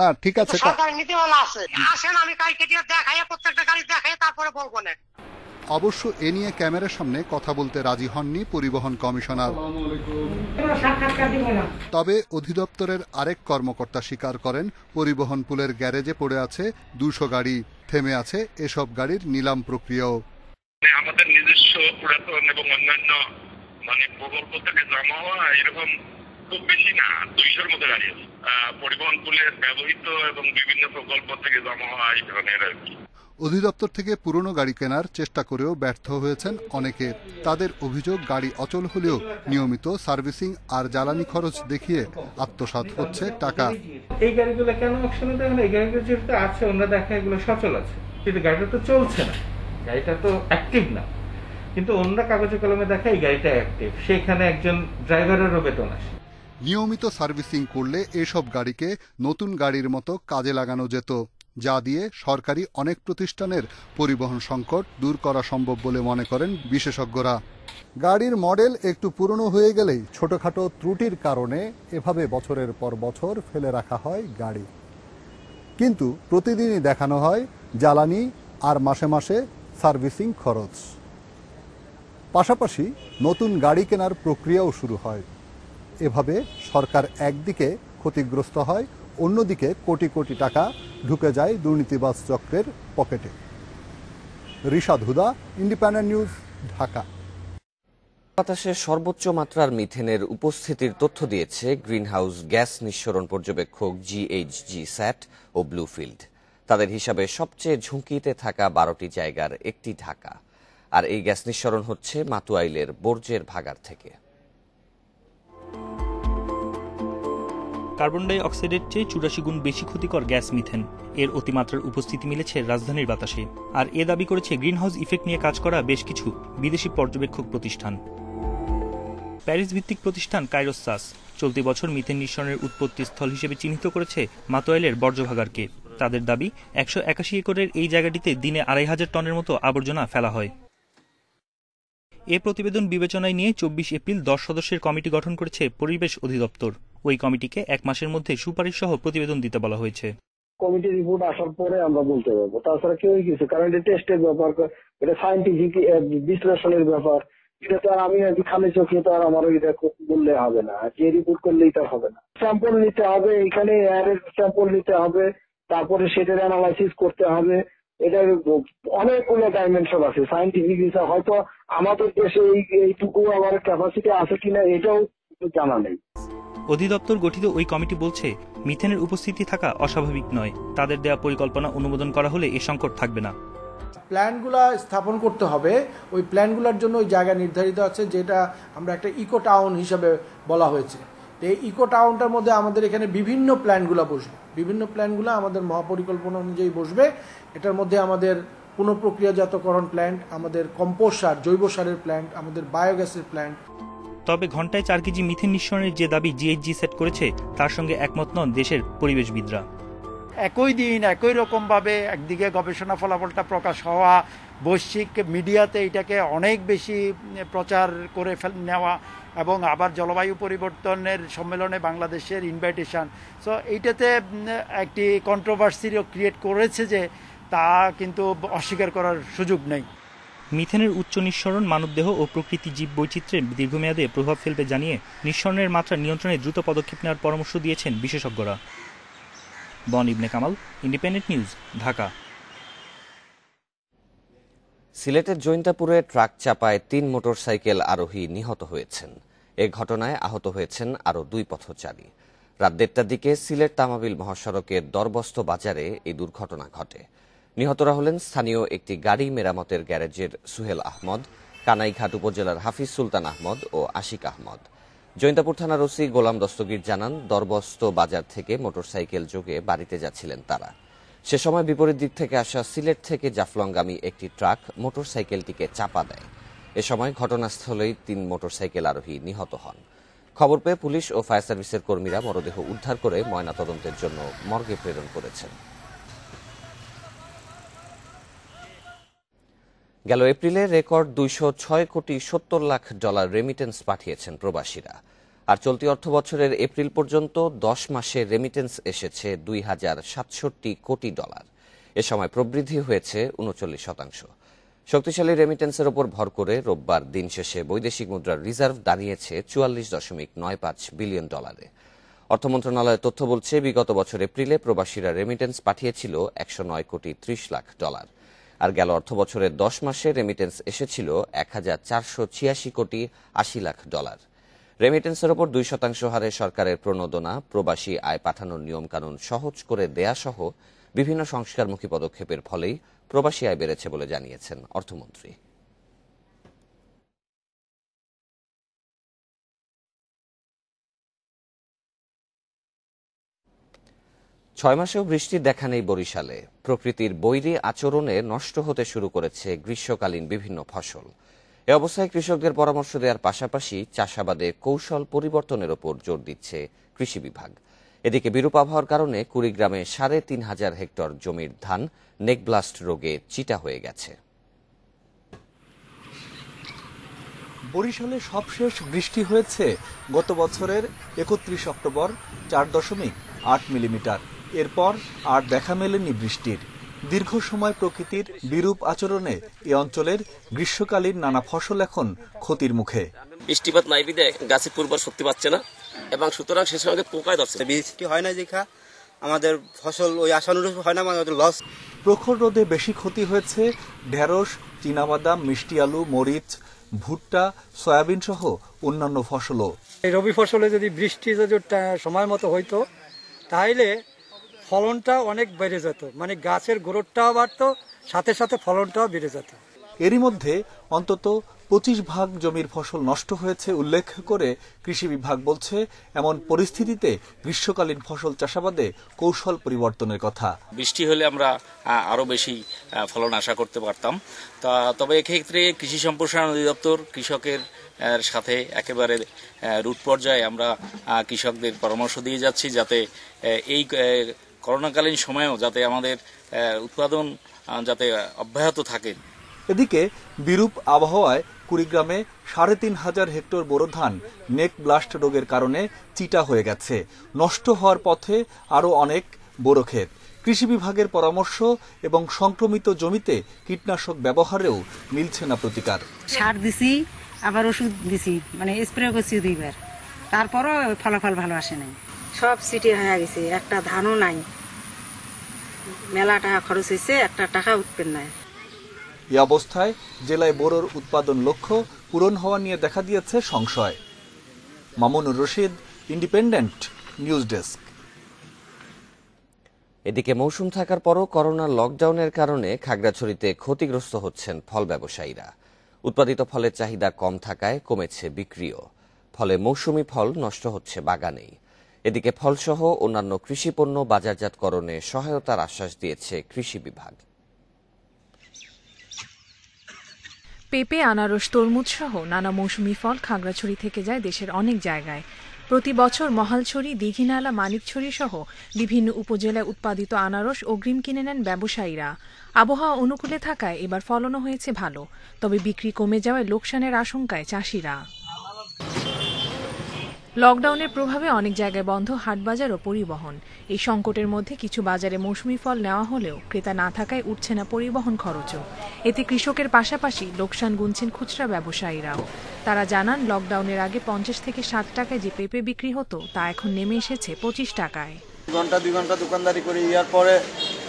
না, ঠিক আছে, অবশ্য এ নিয়ে ক্যামেরার সামনে কথা বলতে রাজি হননি পরিবহন কমিশনার। তবে অধিদপ্তরের আরেক কর্মকর্তা স্বীকার করেন পরিবহন পুলের গ্যারেজে পড়ে আছে 200 গাড়ি। থেমে আছে এসব গাড়ির নিলাম প্রক্রিয়াও। আমাদের নিজস্ব পুরাতন এবং অন্যান্য প্রকল্প থেকে জমা হওয়া এরকম খুব বেশি না, 200-র মতো গাড়ি আছে পরিবহন পুলের ব্যবহৃত এবং বিভিন্ন প্রকল্প থেকে জমা হওয়া এই ধরনের আর কি। অধিদপ্তর থেকে পুরনো গাড়ি কেনার চেষ্টা করেও ব্যর্থ হয়েছেন অনেকে। তাদের অভিযোগ গাড়ি অচল হলেও নিয়মিত সার্ভিসিং আর জ্বালানি খরচ দেখিয়ে আত্মসাৎ হচ্ছে টাকা। এই গাড়িগুলো কেন অকশনে দেয় না? এই গাড়িগুলো যেহেতু আছে, ওনারা দেখে এগুলো সচল আছে, কিন্তু গাড়িটা তো চলছে না, গাড়িটা তো অ্যাক্টিভ না, কিন্তু অন্য কাগজে কলমে দেখে এই গাড়িটা অ্যাক্টিভ, সেখানে একজন ড্রাইভারেরও বেতন আসে। নিয়মিত সার্ভিসিং করলে এসব গাড়িকে নতুন গাড়ির মতো কাজে লাগানো যেত, যা দিয়ে সরকারি অনেক প্রতিষ্ঠানের পরিবহন সংকট দূর করা সম্ভব বলে মনে করেন বিশেষজ্ঞরা। গাড়ির মডেল একটু পুরনো হয়ে গেলেই ছোটখাটো ত্রুটির কারণে এভাবে বছরের পর বছর ফেলে রাখা হয় গাড়ি, কিন্তু প্রতিদিনই দেখানো হয় জ্বালানি আর মাসে মাসে সার্ভিসিং খরচ। পাশাপাশি নতুন গাড়ি কেনার প্রক্রিয়াও শুরু হয়। এভাবে সরকার একদিকে ক্ষতিগ্রস্ত হয়, অন্যদিকে কোটি কোটি টাকা ঢুকে যায় দুর্নীতিবাজ চক্রের পকেটে। রিশাদ হুদা, ইন্ডিপেন্ডেন্ট নিউজ, ঢাকা। বাতাসে সর্বোচ্চ মাত্রার মিথেনের উপস্থিতির তথ্য দিয়েছে গ্রিনহাউস গ্যাস নিঃসরণ পর্যবেক্ষক জিএইচজি স্যাট ও ব্লুফিল্ড। তাদের হিসাবে সবচেয়ে ঝুঁকিতে থাকা 12টি জায়গার একটি ঢাকা। আর এই গ্যাস নিঃসরণ হচ্ছে মাতুয়াইলের বর্জ্যের ভাগাড় থেকে। কার্বন ডাই অক্সাইডের চেয়ে 84 গুণ বেশি ক্ষতিকর গ্যাস মিথেন। এর অতিমাত্রার উপস্থিতি মিলেছে রাজধানীর বাতাসে। আর এ দাবি করেছে গ্রিনহাউস ইফেক্ট নিয়ে কাজ করা বেশ কিছু বিদেশি পর্যবেক্ষক প্রতিষ্ঠান। প্যারিস ভিত্তিক প্রতিষ্ঠান কাইরোসাস চলতি বছর মিথেন নিঃসরণের উৎপত্তি স্থল হিসেবে চিহ্নিত করেছে মাতুয়াইলের বর্জ্যভাগাড়কে। তাদের দাবি 181 একরের এই জায়গাটিতে দিনে 2500 টনের মতো আবর্জনা ফেলা হয়। এ প্রতিবেদন বিবেচনায় নিয়ে 24 এপ্রিল 10 সদস্যের কমিটি গঠন করেছে পরিবেশ অধিদপ্তর। ওই কমিটিকে 1 মাসের মধ্যে সুপারিশ সহ প্রতিবেদন দিতে বলা হয়েছে। কমিটি রিপোর্ট আসার পরে আমরা বলতে পারবো, তাছাড়া কেউ কিছু, কারণ এটা টেস্টের ব্যাপার, এটা সায়েন্টিফিক বিশ্লেষণের ব্যাপার। এটা তো আর আমি খালি চোখে তো আর আমার এটা বললে হবে না, যে রিপোর্ট করলেই তো হবে না। স্যাম্পল নিতে হবে, এখানে এয়ারের স্যাম্পল নিতে হবে, তারপরে সেটার অ্যানালাইসিস করতে হবে। এটার অনেকগুলো ডাইমেনশন আছে সায়েন্টিফিক হিসাবে। হয়তো আমাদের দেশে এইটুকু আমার ক্যাপাসিটি আছে কিনা এটাও জানা নেই। অধিদপ্তর গঠিত ওই কমিটি বলছে মিথেনের উপস্থিতি থাকা অস্বাভাবিক নয়। তাদের দেয়া পরিকল্পনা অনুমোদন করা হলে এ সংকট থাকবে না। প্ল্যানগুলা স্থাপন করতে হবে। ওই প্ল্যানগুলোর জন্য ওই জায়গা নির্ধারিত আছে, যেটা আমরা একটা ইকো টাউন হিসাবে বলা হয়েছে। এই ইকো টাউনটার মধ্যে আমাদের এখানে বিভিন্ন প্ল্যানগুলো বসবে, বিভিন্ন প্ল্যানগুলো আমাদের মহাপরিকল্পনা অনুযায়ী বসবে। এটার মধ্যে আমাদের পুনঃপ্রক্রিয়াজাতকরণ প্ল্যান্ট, আমাদের কম্পোস্ট সার, জৈব সারের প্ল্যান্ট, আমাদের বায়োগ্যাসের প্ল্যান্ট। তবে ঘন্টায় 4 কেজি মিথেন নিঃসরণের যে দাবি জিএইচজি সেট করেছে তার সঙ্গে একমত নন দেশের পরিবেশবিদরা। একই দিন একই রকমভাবে একদিকে গবেষণা ফলাফলটা প্রকাশ হওয়া, বৈশ্বিক মিডিয়াতে এটাকে অনেক বেশি প্রচার করে নেওয়া, এবং আবার জলবায়ু পরিবর্তনের সম্মেলনে বাংলাদেশের ইনভাইটেশন, সো এইটাতে একটি কন্ট্রোভার্সিও ক্রিয়েট করেছে, যে তা কিন্তু অস্বীকার করার সুযোগ নেই। মিথেনের উচ্চ নিঃসরণ মানবদেহ ও প্রকৃতি জীব বৈচিত্র্যে দীর্ঘমেয়াদে প্রভাব ফেলবে জানিয়ে নিঃসরণের মাত্রা নিয়ন্ত্রণে দ্রুত পদক্ষেপ নেওয়ার পরামর্শ দিয়েছেন বিশেষজ্ঞরা। বন ইবনে কামাল, ইন্ডিপেন্ডেন্ট নিউজ, ঢাকা। সিলেটের জৈন্তাপুরে ট্রাক চাপায় 3 মোটরসাইকেল আরোহী নিহত হয়েছেন। এ ঘটনায় আহত হয়েছেন আরও 2 পথচারী। রাত 1টার দিকে সিলেট তামাবিল মহাসড়কের দরবস্ত বাজারে এই দুর্ঘটনা ঘটে। নিহতরা হলেন স্থানীয় একটি গাড়ি মেরামতের গ্যারেজের সুহেল আহমদ, কানাইঘাট উপজেলার হাফিজ সুলতান আহমদ ও আশিক আহমদ। জৈন্তাপুর থানার ওসি গোলাম দস্তগীর জানান, দরবস্ত বাজার থেকে মোটরসাইকেল যোগে বাড়িতে যাচ্ছিলেন তারা। সে সময় বিপরীত দিক থেকে আসা সিলেট থেকে জাফলংগামী একটি ট্রাক মোটরসাইকেলটিকে চাপা দেয়। এ সময় ঘটনাস্থলেই 3 মোটরসাইকেল আরোহী নিহত হন। খবর পেয়ে পুলিশ ও ফায়ার সার্ভিসের কর্মীরা মরদেহ উদ্ধার করে ময়নাতদন্তের জন্য মর্গে প্রেরণ করেছেন। গেল এপ্রিলে রেকর্ড $206 কোটি 70 লাখ রেমিটেন্স পাঠিয়েছেন প্রবাসীরা। আর চলতি অর্থবছরের এপ্রিল পর্যন্ত 10 মাসে রেমিটেন্স এসেছে $2,067 কোটি। এ সময় প্রবৃদ্ধি হয়েছে 39%। শক্তিশালী রেমিটেন্সের ওপর ভর করে রোববার দিন শেষে বৈদেশিক মুদ্রার রিজার্ভ দাঁড়িয়েছে $44.95 বিলিয়ন। অর্থ মন্ত্রণালয়ের তথ্য বলছে, বিগত বছর এপ্রিলে প্রবাসীরা রেমিটেন্স পাঠিয়েছিল $109 কোটি 30 লাখ। আর গেল অর্থ বছরের 10 মাসে রেমিটেন্স এসেছিল $1,486 কোটি 80 লাখ। রেমিটেন্সের ওপর 2% হারে সরকারের প্রণোদনা, প্রবাসী আয় পাঠানোর নিয়মকানুন সহজ করে দেয়া সহ বিভিন্ন সংস্কারমুখী পদক্ষেপের ফলেই প্রবাসী আয় বেড়েছে বলে জানিয়েছেন অর্থমন্ত্রী। 6 মাসেও বৃষ্টির দেখা নেই বরিশালে। প্রকৃতির বৈরী আচরণে নষ্ট হতে শুরু করেছে গ্রীষ্মকালীন বিভিন্ন ফসল। এ অবস্থায় কৃষকদের পরামর্শ দেওয়ার পাশাপাশি চাষাবাদে কৌশল পরিবর্তনের ওপর জোর দিচ্ছে কৃষি বিভাগ। এদিকে বিরূপ আবহাওয়ার কারণে কুড়িগ্রামে 3,500 হেক্টর জমির ধান নেকব্লাস্ট রোগে চিটা হয়ে গেছে। বরিশালে সবশেষ বৃষ্টি হয়েছে গত বছরের 31 অক্টোবর 4.8 মিলিমিটার। এরপর আর দেখা মেলেনি বৃষ্টির। দীর্ঘ সময় প্রকৃতির বিরূপ আচরণে এ অঞ্চলের গ্রীষ্মকালীন নানা ফসল এখন ক্ষতির মুখে। বৃষ্টিপাত নাই বিদে গাছে পূর্বার শক্তি পাচ্ছে না এবং সুতরাং সে সঙ্গে পোকায় ধরছে। বৃষ্টি হয় না দেখা আমাদের ফসল ওই আশানুরূপ হয় না, আমাদের লস। প্রখর রোদে বেশি ক্ষতি হয়েছে ঢেঁড়স, চীনাবাদাম, মিষ্টি আলু, মরিচ, ভুট্টা, সয়াবিন সহ অন্যান্য ফসলও। এই রবি ফসলে যদি বৃষ্টি যদি সময় মতো হইতো তাহলে ফলনটা অনেক বেড়ে যেত, মানে গাছের গ্রোথটাও বাড়তো, সাথে সাথে ফলনটাও বেড়ে যেত। এরই মধ্যে অন্তত 25% জমির ফসল নষ্ট হয়েছে উল্লেখ করে কৃষি বিভাগ বলছে, এমন পরিস্থিতিতে গ্রীষ্মকালীন ফসল চাষাবাদে কৌশল পরিবর্তনের কথা। বৃষ্টি হলে আমরা আরো বেশি ফলন আশা করতে পারতাম। তবে এক্ষেত্রে কৃষি সম্প্রসারণ অধিদপ্তর কৃষকের সাথে একেবারে রুট পর্যায়ে আমরা কৃষকদের পরামর্শ দিয়ে যাচ্ছি, যাতে এই করোনাকালীন সময়েও যাতে আমাদের উৎপাদন যাতে অব্যাহত থাকে। এদিকে বিরূপ আবহাওয়ায় কুড়িগ্রামে 3,500 হেক্টর বোরো ধান নেক ব্লাস্ট রোগের কারণে চিটা হয়ে গেছে। নষ্ট হওয়ার পথে আরো অনেক বোরো ক্ষেত। কৃষি বিভাগের পরামর্শ এবং সংক্রমিত জমিতে কীটনাশক ব্যবহারেও মিলছে না প্রতিকার। সার দিছি, আবার ওষুধ দিছি, মানে স্প্রে করছি 2বার, তারপরও ফলাফল ভালো আসে নাই। সব সিটি হয়ে গেছে, একটা ধানও নাই, মেলা টাকা খরচ হয়েছে, একটা টাকা উঠবেন না। এই অবস্থায় জেলায় বোরোর উৎপাদন লক্ষ্য পূরণ হওয়া নিয়ে দেখা দিয়েছে সংশয়। Mamunur Rashid, independent news desk. এদিকে মৌসুম থাকার পরও করোনা লকডাউনের কারণে খাগড়াছড়িতে ক্ষতিগ্রস্ত হচ্ছেন ফল ব্যবসায়ীরা। উৎপাদিত ফলের চাহিদা কম থাকায় কমেছে বিক্রিও, ফলে মৌসুমি ফল নষ্ট হচ্ছে বাগানেই। এদিকে ফলসহ অন্যান্য কৃষিপণ্য বাজারজাতকরণে সহায়তার আশ্বাস দিয়েছে কৃষি বিভাগ। পেঁপে, আনারস, তরমুজ সহ নানা মৌসুমি ফল খাগড়াছড়ি থেকে যায় দেশের অনেক জায়গায়। প্রতি বছর মহালছড়ি, দীঘিনালা, মানিকছড়ি সহ বিভিন্ন উপজেলায় উৎপাদিত আনারস অগ্রিম কিনে নেন ব্যবসায়ীরা। আবহাওয়া অনুকূলে থাকায় এবার ফলনও হয়েছে ভালো, তবে বিক্রি কমে যাওয়ায় লোকসানের আশঙ্কায় চাষিরা। লকডাউনের প্রভাবে অনেক জায়গায় বন্ধ হাটবাজার ও পরিবহন। এই সংকটের মধ্যে কিছু বাজারে মৌসুমি ফল নেওয়া হলেও ক্রেতা না থাকায় উঠছে না পরিবহন খরচও। এতে কৃষকের পাশাপাশি লোকসান গুনছেন খুচরা ব্যবসায়ীরাও। তারা জানান, লকডাউনের আগে 50 থেকে 60 টাকায় যে পেঁপে বিক্রি হতো তা এখন নেমে এসেছে 25 টাকায়। ঘন্টা 2 ঘন্টা দোকানদারি করে ইয়ার পরে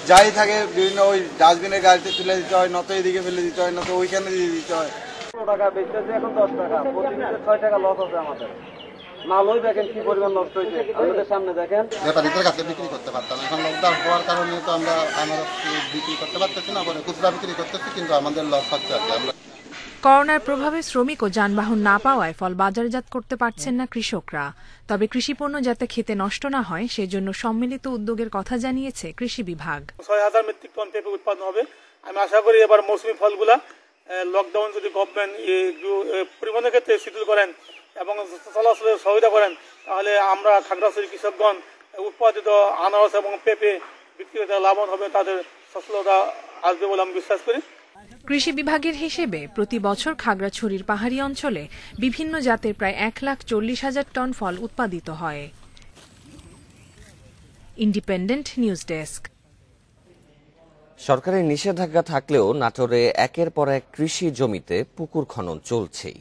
যাই থাকে বিভিন্ন ওই ডাস্টবিনের গাড়িতে তুলে দিতে হয়, নত এদিকে ফেলে দিতে হয়, নত ওইখানে দিয়ে দিতে হয়। 10 টাকা বেচতেছে, এখন 10 টাকা, প্রতিদিনে 6 টাকা লস আছে আমাদের। মালই দেখেন কি পরিমাণ নষ্ট হয়েছে, আমাদের সামনে দেখেন। ব্যাপারীদের কাছে বিক্রি করতে পারতাম, এখন লকডাউন হওয়ার কারণে তো আমরা বিক্রি করতে পারতেছি না, পরে খুচরা বিক্রি করতেছি, কিন্তু আমাদের লস হচ্ছে আর কি। করোনার প্রভাবে শ্রমিক ও যানবাহন না পাওয়ায় ফল বাজারজাত করতে পারছেন না কৃষকরা। তবে কৃষিপণ্য যাতে খেতে নষ্ট না হয় সেজন্য সম্মিলিত উদ্যোগের কথা জানিয়েছে কৃষি বিভাগ। 6,000 মেট্রিক টন পেঁপে উৎপাদন হবে। আমি আশা করি এবার মৌসুমি ফলগুলা লকডাউন যদি গভর্নমেন্ট পরিবহনের ক্ষেত্রে শিথিল করেন এবং চলাচলের সহায়তা করেন, তাহলে আমরা খাগড়াছড়ি কৃষকগণ উৎপাদিত আনারস এবং পেঁপে বিক্রি করতে লাভবান হবে, তাদের সচ্ছলতা আসবে বলে আমি বিশ্বাস করি। কৃষি বিভাগের হিসেবে প্রতি বছর খাগড়াছড়ির পাহাড়ি অঞ্চলে বিভিন্ন জাতের প্রায় 1,40,000 টন ফল উৎপাদিত হয়। Independent news desk. সরকারের নিষেধাজ্ঞা থাকলেও নাটোরে একের পর এক কৃষি জমিতে পুকুর খনন চলছেই।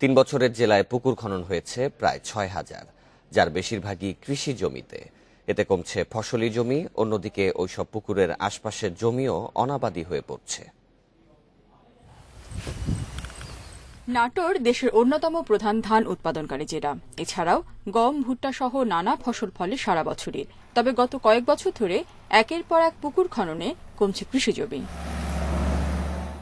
3 বছরের জেলায় পুকুর খনন হয়েছে প্রায় 6,000, যার বেশিরভাগই কৃষি জমিতে। এতে কমছে ফসলি জমি, অন্যদিকে ওইসব পুকুরের আশপাশের জমিও অনাবাদি হয়ে পড়ছে। নাটোর দেশের অন্যতম প্রধান ধান উৎপাদনকারী জেলা। এছাড়াও গম, ভুট্টা সহ নানা ফসল ফলে সারা বছরই। তবে গত কয়েক বছর ধরে একের পর এক পুকুর খননে কমছে কৃষি জমি।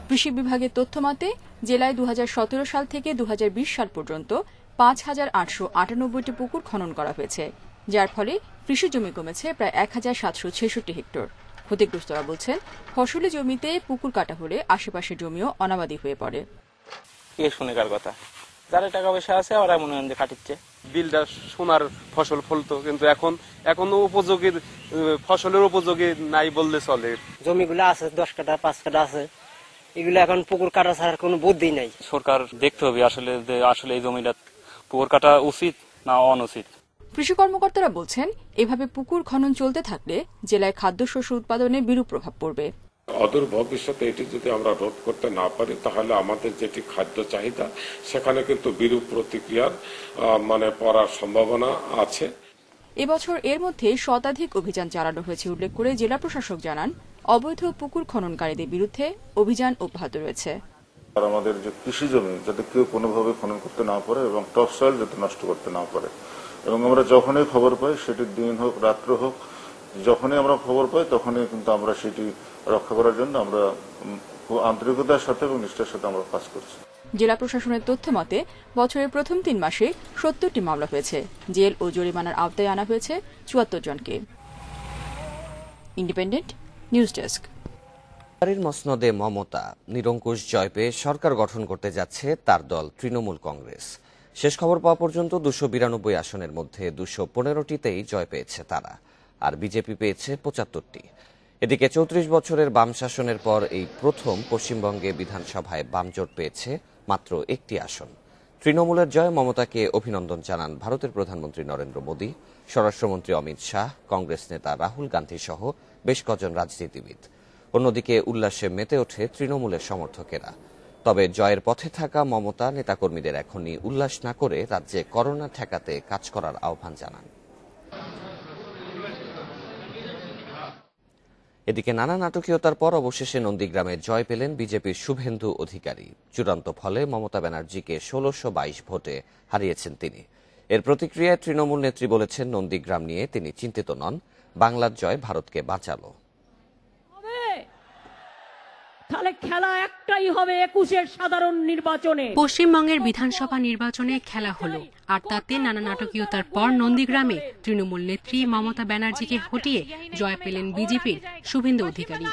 কৃষি বিভাগের তথ্য মতে জেলায় 2017 সাল থেকে 2020 সাল পর্যন্ত 5,898টি পুকুর খনন করা হয়েছে, যার ফলে কৃষি জমি কমেছে প্রায় 1,766 হেক্টর। ক্ষতিগ্রস্তরা বলছেন, ফসলি জমিতে পুকুর কাটা হলে আশেপাশের জমিও অনাবাদি হয়ে পড়ে। কে শুনে কার কথা? যারা টাকা পয়সা আছে ওরা মনে হয় যে কাটিচ্ছে। বিলটা সোনার ফসল ফলতো, কিন্তু এখনো উপযোগী ফসলের উপযোগী নাই বললে চলে। জমিগুলো আছে 10 কাঠা 5 কাঠা আছে, এগুলো এখন পুকুর কাটা ছাড়ার কোনো বুদ্ধি নাই। সরকার দেখতে হবে আসলে এই জমিটা পুকুর কাটা উচিত না অনুচিত। কৃষি কর্মকর্তারা বলছেন, এভাবে পুকুর খনন চলতে থাকলে জেলায় খাদ্যশস্য উৎপাদনে বিরূপ প্রভাব পড়বে। অদূর ভবিষ্যতে এটি যদি আমরা রোধ করতে না পারি, তাহলে আমাদের যেটি খাদ্য চাহিদা সেখানে কিন্তু বিরূপ প্রতিক্রিয়ার পড়ার সম্ভাবনা আছে। এবছর এর মধ্যে শতাধিক অভিযান চালানো হয়েছে উল্লেখ করে জেলা প্রশাসক জানান, অবৈধ পুকুর খননকারীদের বিরুদ্ধে অভিযান অব্যাহত রয়েছে। আর আমাদের যে কৃষি জমি যাতে কেউ কোনোভাবে খনন করতে না পারে এবং টপ সয়েল যাতে নষ্ট করতে না পারে, এবং আমরা যখনই খবর পাই, সেটি দিন হোক রাত্র হোক, যখনই আমরা খবর পাই তখনই কিন্তু আমরা সেটি রক্ষা করার জন্য আমরা খুব আন্তরিকতার সাথে এবং নিষ্ঠার সাথে আমরা কাজ করছি। জেলা প্রশাসনের তথ্য মতে বছরের প্রথম 3 মাসে 70টি মামলা হয়েছে। জেল ও জরিমানার আওতায় আনা হয়েছে 74 জনকে। Independent news desk. মসনদে মমতা নিরঙ্কুশ জয় পেয়ে সরকার গঠন করতে যাচ্ছে তার দল তৃণমূল কংগ্রেস। শেষ খবর পাওয়া পর্যন্ত 292 আসনের মধ্যে 215টিতেই জয় পেয়েছে তারা, আর বিজেপি পেয়েছে 75টি। এদিকে 34 বছরের বাম শাসনের পর এই প্রথম পশ্চিমবঙ্গে বিধানসভায় বাম জোট পেয়েছে মাত্র 1টি আসন। তৃণমূলের জয় মমতাকে অভিনন্দন জানান ভারতের প্রধানমন্ত্রী নরেন্দ্র মোদী, স্বরাষ্ট্রমন্ত্রী অমিত শাহ, কংগ্রেস নেতা রাহুল গান্ধী সহ বেশ কজন রাজনীতিবিদ। অন্যদিকে উল্লাসে মেতে ওঠে তৃণমূলের সমর্থকেরা। তবে জয়ের পথে থাকা মমতা নেতাকর্মীদের এখনই উল্লাস না করে রাজ্যে করোনা ঠেকাতে কাজ করার আহ্বান জানান। এদিকে নানা নাটকীয়তার পর অবশেষে নন্দীগ্রামে জয় পেলেন বিজেপির শুভেন্দু অধিকারী। চূড়ান্ত ফলে মমতা ব্যানার্জিকে 1622 ভোটে হারিয়েছেন তিনি। এর প্রতিক্রিয়ায় তৃণমূল নেত্রী বলেছেন, নন্দীগ্রাম নিয়ে তিনি চিন্তিত নন, বাংলার জয় ভারতকে বাঁচালো। তাহলে খেলা একটাই হবে 21-এর সাধারণ নির্বাচনে। পশ্চিমবঙ্গের বিধানসভা নির্বাচনে খেলা হলো, আর তাতে নানা নাটকীয়তার পর নন্দীগ্রামে তৃণমূল নেত্রী মমতা ব্যানার্জিকে হটিয়ে জয় পেলেন বিজেপির শুভেন্দু অধিকারী।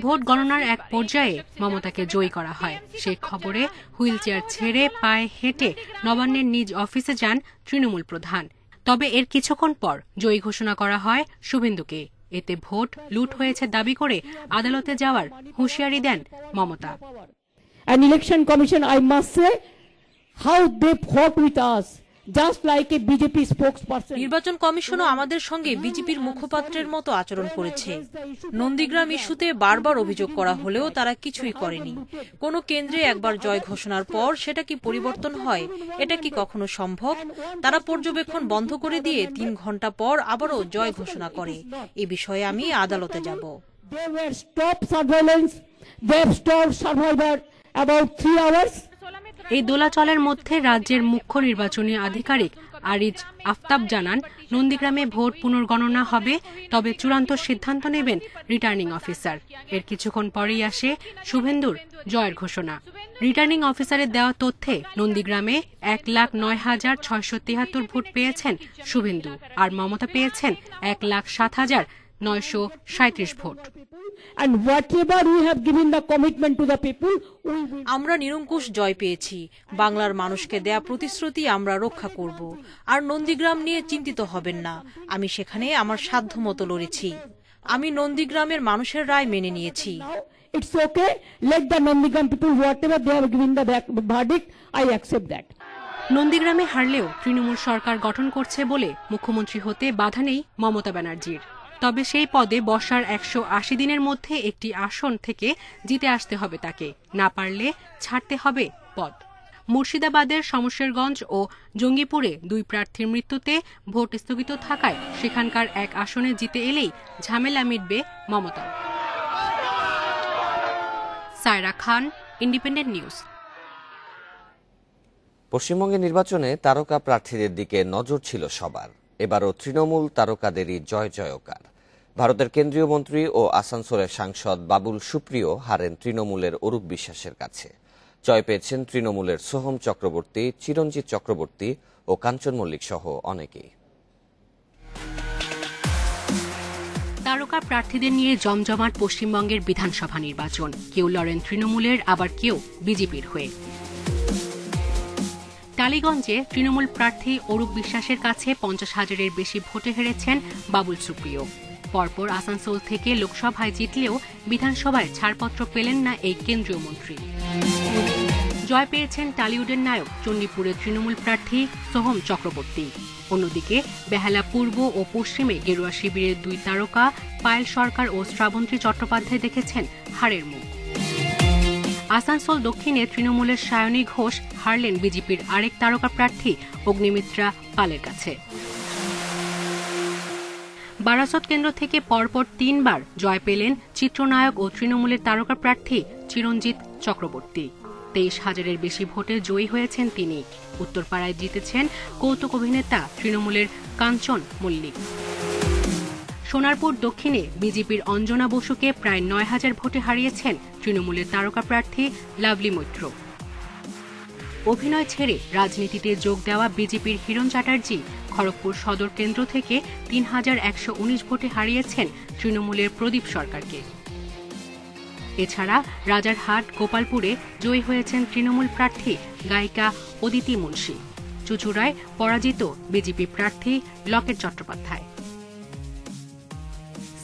ভোট গণনার এক পর্যায়ে মমতাকে জয়ী করা হয়। সে খবরে হুইল চেয়ার ছেড়ে পায়ে হেঁটে নবান্নের নিজ অফিসে যান তৃণমূল প্রধান। তবে এর কিছুক্ষণ পর জয়ী ঘোষণা করা হয় শুভেন্দুকে। এতে ভোট লুট হয়েছে দাবি করে আদালতে যাওয়ার হুঁশিয়ারি দেন Mamata. An election commission, I must say, how they fought with us, just like a BJP spokesperson. নির্বাচন কমিশনও আমাদের সঙ্গে বিজেপির মুখপাত্রের মতো আচরণ করেছে। নন্দীগ্রাম ইস্যুতে বারবার অভিযোগ করা হলেও তারা কিছুই করেনি। কোনো কেন্দ্রে একবার জয় ঘোষণার পর সেটা কি পরিবর্তন হয়? এটা কি কখনো সম্ভব? তারা পর্যবেক্ষণ বন্ধ করে দিয়ে 3 ঘন্টা পর আবারও জয় ঘোষণা করে। এ বিষয়ে আমি আদালতে যাব। They were stop surveillance. They have stopped survivor about 3 hours. এই দোলাচলের মধ্যে রাজ্যের মুখ্য নির্বাচনী আধিকারিক আরিজ আফতাব জানান, নন্দীগ্রামে ভোট পুনর্গণনা হবে, তবে চূড়ান্ত সিদ্ধান্ত নেবেন রিটার্নিং অফিসার। এর কিছুক্ষণ পরেই আসে শুভেন্দুর জয়ের ঘোষণা। রিটার্নিং অফিসারের দেওয়া তথ্যে নন্দীগ্রামে 1,09,673 ভোট পেয়েছেন শুভেন্দু, আর মমতা পেয়েছেন 1,07,937 vote. and whatever we have given the commitment to the people, we will. আমরা নিরঙ্কুশ জয় পেয়েছি। বাংলার মানুষকে দেয়া প্রতিশ্রুতি আমরা রক্ষা করব। আর নন্দীগ্রাম নিয়ে চিন্তিত হবেন না, আমি সেখানে আমার সাধ্যমতো লড়েছি। আমি নন্দীগ্রামের মানুষের রায় মেনে নিয়েছি। It's okay. Let the Nandigram people, whatever they have given the verdict, I accept that. নন্দীগ্রামে হারলেও তৃণমূল সরকার গঠন করছে বলে মুখ্যমন্ত্রী হতে বাধা নেই মমতা ব্যানার্জির। তবে সেই পদে বসার 180 দিনের মধ্যে একটি আসন থেকে জিতে আসতে হবে তাকে, না পারলে ছাড়তে হবে পদ। মুর্শিদাবাদের শমশেরগঞ্জ ও জঙ্গিপুরে 2 প্রার্থীর মৃত্যুতে ভোট স্থগিত থাকায় সেখানকার এক আসনে জিতে এলেই ঝামেলা মিটবে মমতা। সায়রা খান, ইন্ডিপেন্ডেন্ট নিউজ। পশ্চিমবঙ্গের নির্বাচনে তারকা প্রার্থীদের দিকে নজর ছিল সবার। এবারও তৃণমূল তারকাদেরই জয় জয়কার। ভারতের কেন্দ্রীয় মন্ত্রী ও আসানসোলের সাংসদ বাবুল সুপ্রিয় হারেন তৃণমূলের অরূপ বিশ্বাসের কাছে। জয় পেয়েছেন তৃণমূলের সোহম চক্রবর্তী, চিরঞ্জিত চক্রবর্তী ও কাঞ্চন মল্লিক সহ অনেকেই। তারকা প্রার্থীদের নিয়ে জমজমাট পশ্চিমবঙ্গের বিধানসভা নির্বাচন। কেউ লড়েন তৃণমূলের, আবার কেউ বিজেপির হয়ে। টালিগঞ্জে তৃণমূল প্রার্থী অরূপ বিশ্বাসের কাছে 50,000-এর বেশি ভোটে হেরেছেন বাবুল সুপ্রিয়। পরপর আসানসোল থেকে লোকসভায় জিতলেও বিধানসভায় ছাড়পত্র পেলেন না এই কেন্দ্রীয় মন্ত্রী। জয় পেয়েছেন টালিউডের নায়ক চণ্ডীপুরের তৃণমূল প্রার্থী সোহম চক্রবর্তী। অন্যদিকে বেহালা পূর্ব ও পশ্চিমে গেরুয়া শিবিরের 2 তারকা পায়েল সরকার ও শ্রাবন্তী চট্টোপাধ্যায় দেখেছেন হারের মুখ। আসানসোল দক্ষিণে তৃণমূলের সায়নী ঘোষ হারলেন বিজেপির আরেক তারকা প্রার্থী অগ্নিমিত্রা পালের কাছে। বারাসত কেন্দ্র থেকে পরপর 3 বার জয় পেলেন চিত্রনায়ক ও তৃণমূলের তারকা প্রার্থী চিরঞ্জিত চক্রবর্তী। 23,000-এর বেশি ভোটে জয়ী হয়েছেন তিনি। উত্তরপাড়ায় জিতেছেন কৌতুক অভিনেতা তৃণমূলের কাঞ্চন মল্লিক। সোনারপুর দক্ষিণে বিজেপির অঞ্জনা বসুকে প্রায় 9,000 ভোটে হারিয়েছেন তৃণমূলের তারকা প্রার্থী লাভলি মৈত্র। অভিনয় ছেড়ে রাজনীতিতে যোগ দেওয়া বিজেপির হিরণ চ্যাটার্জি খড়গপুর সদর কেন্দ্র থেকে 3,119 ভোটে হারিয়েছেন তৃণমূলের প্রদীপ সরকারকে। এছাড়া রাজারহাট গোপালপুরে জয়ী হয়েছেন তৃণমূল প্রার্থী গায়িকা অদিতি মুন্সি। চুচুড়ায় পরাজিত বিজেপি প্রার্থী লকেট চট্টোপাধ্যায়।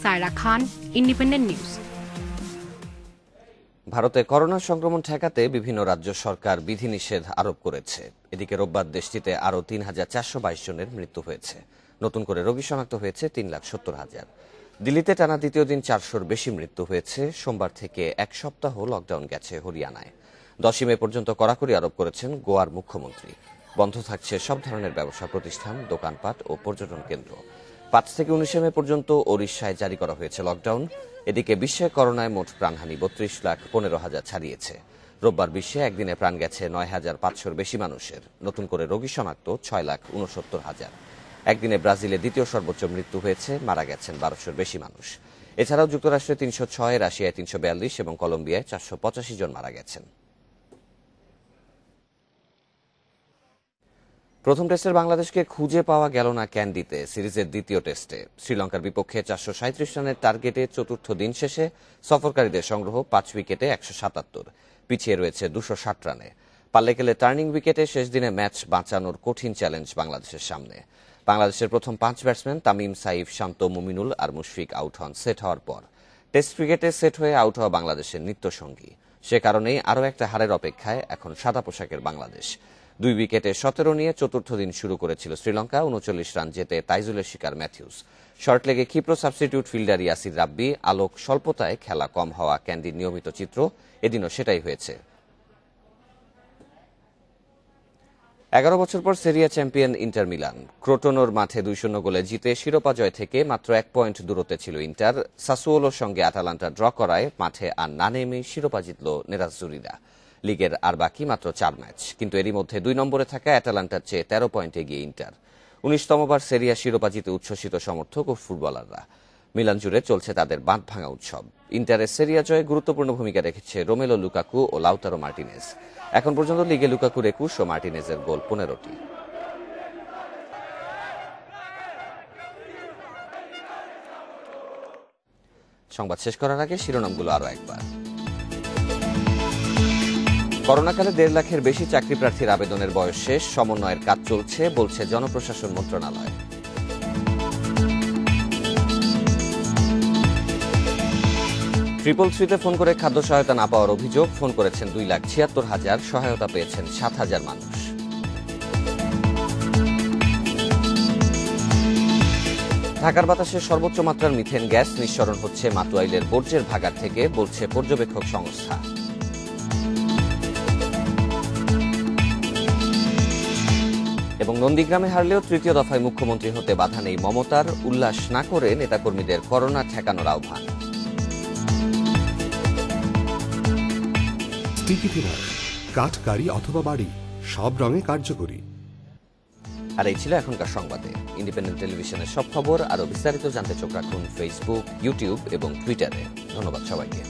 সায়রা খান, ইন্ডিপেন্ডেন্ট নিউজ। ভারতে করোনা সংক্রমণ ঠেকাতে বিভিন্ন রাজ্য সরকার বিধিনিষেধ আরোপ করেছে। এদিকে রোববার দেশটিতে আরও 3,422 জনের মৃত্যু হয়েছে। নতুন করে রোগী শনাক্ত হয়েছে 3,70,000। দিল্লিতে টানা দ্বিতীয় দিন 400-র বেশি মৃত্যু হয়েছে। সোমবার থেকে 1 সপ্তাহ লকডাউন গেছে হরিয়ানায়। 10 মে পর্যন্ত কড়াকড়ি আরোপ করেছেন গোয়ার মুখ্যমন্ত্রী। বন্ধ থাকছে সব ধরনের ব্যবসা প্রতিষ্ঠান, দোকানপাট ও পর্যটন কেন্দ্র। 5 থেকে 19 মে পর্যন্ত ওড়িশায় জারি করা হয়েছে লকডাউন। এদিকে বিশ্বে করোনায় মোট প্রাণহানি 32,15,000 ছাড়িয়েছে। রোববার বিশ্বে একদিনে প্রাণ গেছে 9,500-র বেশি মানুষের। নতুন করে রোগী শনাক্ত 6,69,000। একদিনে ব্রাজিলে দ্বিতীয় সর্বোচ্চ মৃত্যু হয়েছে, মারা গেছেন 1200-র বেশি মানুষ। এছাড়াও যুক্তরাষ্ট্রে 306, রাশিয়ায় 342 এবং কলম্বিয়ায় 485 জন মারা গেছেন। প্রথম টেস্টের বাংলাদেশকে খুঁজে পাওয়া গেল না ক্যান্ডিতে। সিরিজের দ্বিতীয় টেস্টে শ্রীলঙ্কার বিপক্ষে 437 রানের টার্গেটে চতুর্থ দিন শেষে সফরকারীদের সংগ্রহ 5 উইকেটে 177, পিছিয়ে রয়েছে 260 রানে। পাল্লে গেলে টার্নিং উইকেটে শেষ দিনে ম্যাচ বাঁচানোর কঠিন চ্যালেঞ্জ বাংলাদেশের সামনে। বাংলাদেশের প্রথম 5 ব্যাটসম্যান তামিম, সাইফ, শান্ত, মুমিনুল আর মুশফিক আউট হন সেট হওয়ার পর। টেস্ট ক্রিকেটে সেট হয়ে আউট হওয়া বাংলাদেশের নিত্যসঙ্গী। সে কারণেই আরও একটা হারের অপেক্ষায় এখন সাদা পোশাকের বাংলাদেশ। 2 উইকেটে 17 নিয়ে চতুর্থ দিন শুরু করেছিল শ্রীলঙ্কা। 39 রান জেতে তাইজুলের শিকার ম্যাথিউস। শর্ট লেগে ক্ষিপ্র সাবস্টিটিউট ফিল্ডার ইয়াসির রাব্বি। আলোক স্বল্পতায় খেলা কম হওয়া ক্যান্ডির নিয়মিত চিত্র। এদিনও সেটাই হয়েছে। 11 বছর পর সেরিয়া চ্যাম্পিয়ন ইন্টার মিলান। ক্রোটোনোর মাঠে 2-0 গোলে জিতে শিরোপা জয় থেকে মাত্র 1 পয়েন্ট দূরত্বে ছিল ইন্টার। সাসুওলোর সঙ্গে আটালান্টা ড্র করায় মাঠে আর না নেমেই শিরোপা জিতল নেরাজ্জুরিরা। লিগের আর বাকি মাত্র 4 ম্যাচ, কিন্তু এরই মধ্যে 2 নম্বরে থাকা অ্যাটালান্টার চেয়ে 13 পয়েন্ট এগিয়ে ইন্টার। 19তমবার সেরিয়া শিরোপা জিতে উচ্ছ্বসিত সমর্থক ও ফুটবলাররা। মিলান জুড়ে চলছে তাদের বাঁধ ভাঙা উৎসব। ইন্টারের সেরিয়া জয়ে গুরুত্বপূর্ণ ভূমিকা রেখেছে রোমেলো লুকাকু ও লাউতারো মার্টিনেজ। এখন পর্যন্ত লিগে লুকাকুর 21 ও মার্টিনেজের গোল 15টি। সংবাদ শেষ করার আগে শিরোনামগুলো আরো একবার। করোনাকালে 1.5 লাখের বেশি চাকরি প্রার্থীর আবেদনের বয়স শেষ, সমন্বয়ের কাজ চলছে বলছে জনপ্রশাসন মন্ত্রণালয়। 333-তে ফোন করে খাদ্য সহায়তা না পাওয়ার অভিযোগ। ফোন করেছেন 2,76,000, সহায়তা পেয়েছেন 7,000 মানুষ। ঢাকার বাতাসে সর্বোচ্চ মাত্রার মিথেন গ্যাস নিঃসরণ হচ্ছে মাতুয়াইলের বর্জ্যের ভাগাড় থেকে, বলছে পর্যবেক্ষক সংস্থা। এবং নন্দীগ্রামে হারলেও তৃতীয় দফায় মুখ্যমন্ত্রী হতে বাধা নেই মমতার, উল্লাস না করে নেতাকর্মীদের করোনা ঠেকানোর আহ্বান। স্টিকি ফিনান্স, কাঠ, গাড়ি অথবা বাড়ি, সব রঙে কার্যকরী। আর এই ছিল এখনকার সংবাদে। ইন্ডিপেন্ডেন্ট টেলিভিশনের সব খবর আরো বিস্তারিত জানতে চোখ রাখুন ফেসবুক, ইউটিউব এবং টুইটারে। ধন্যবাদ সবাইকে।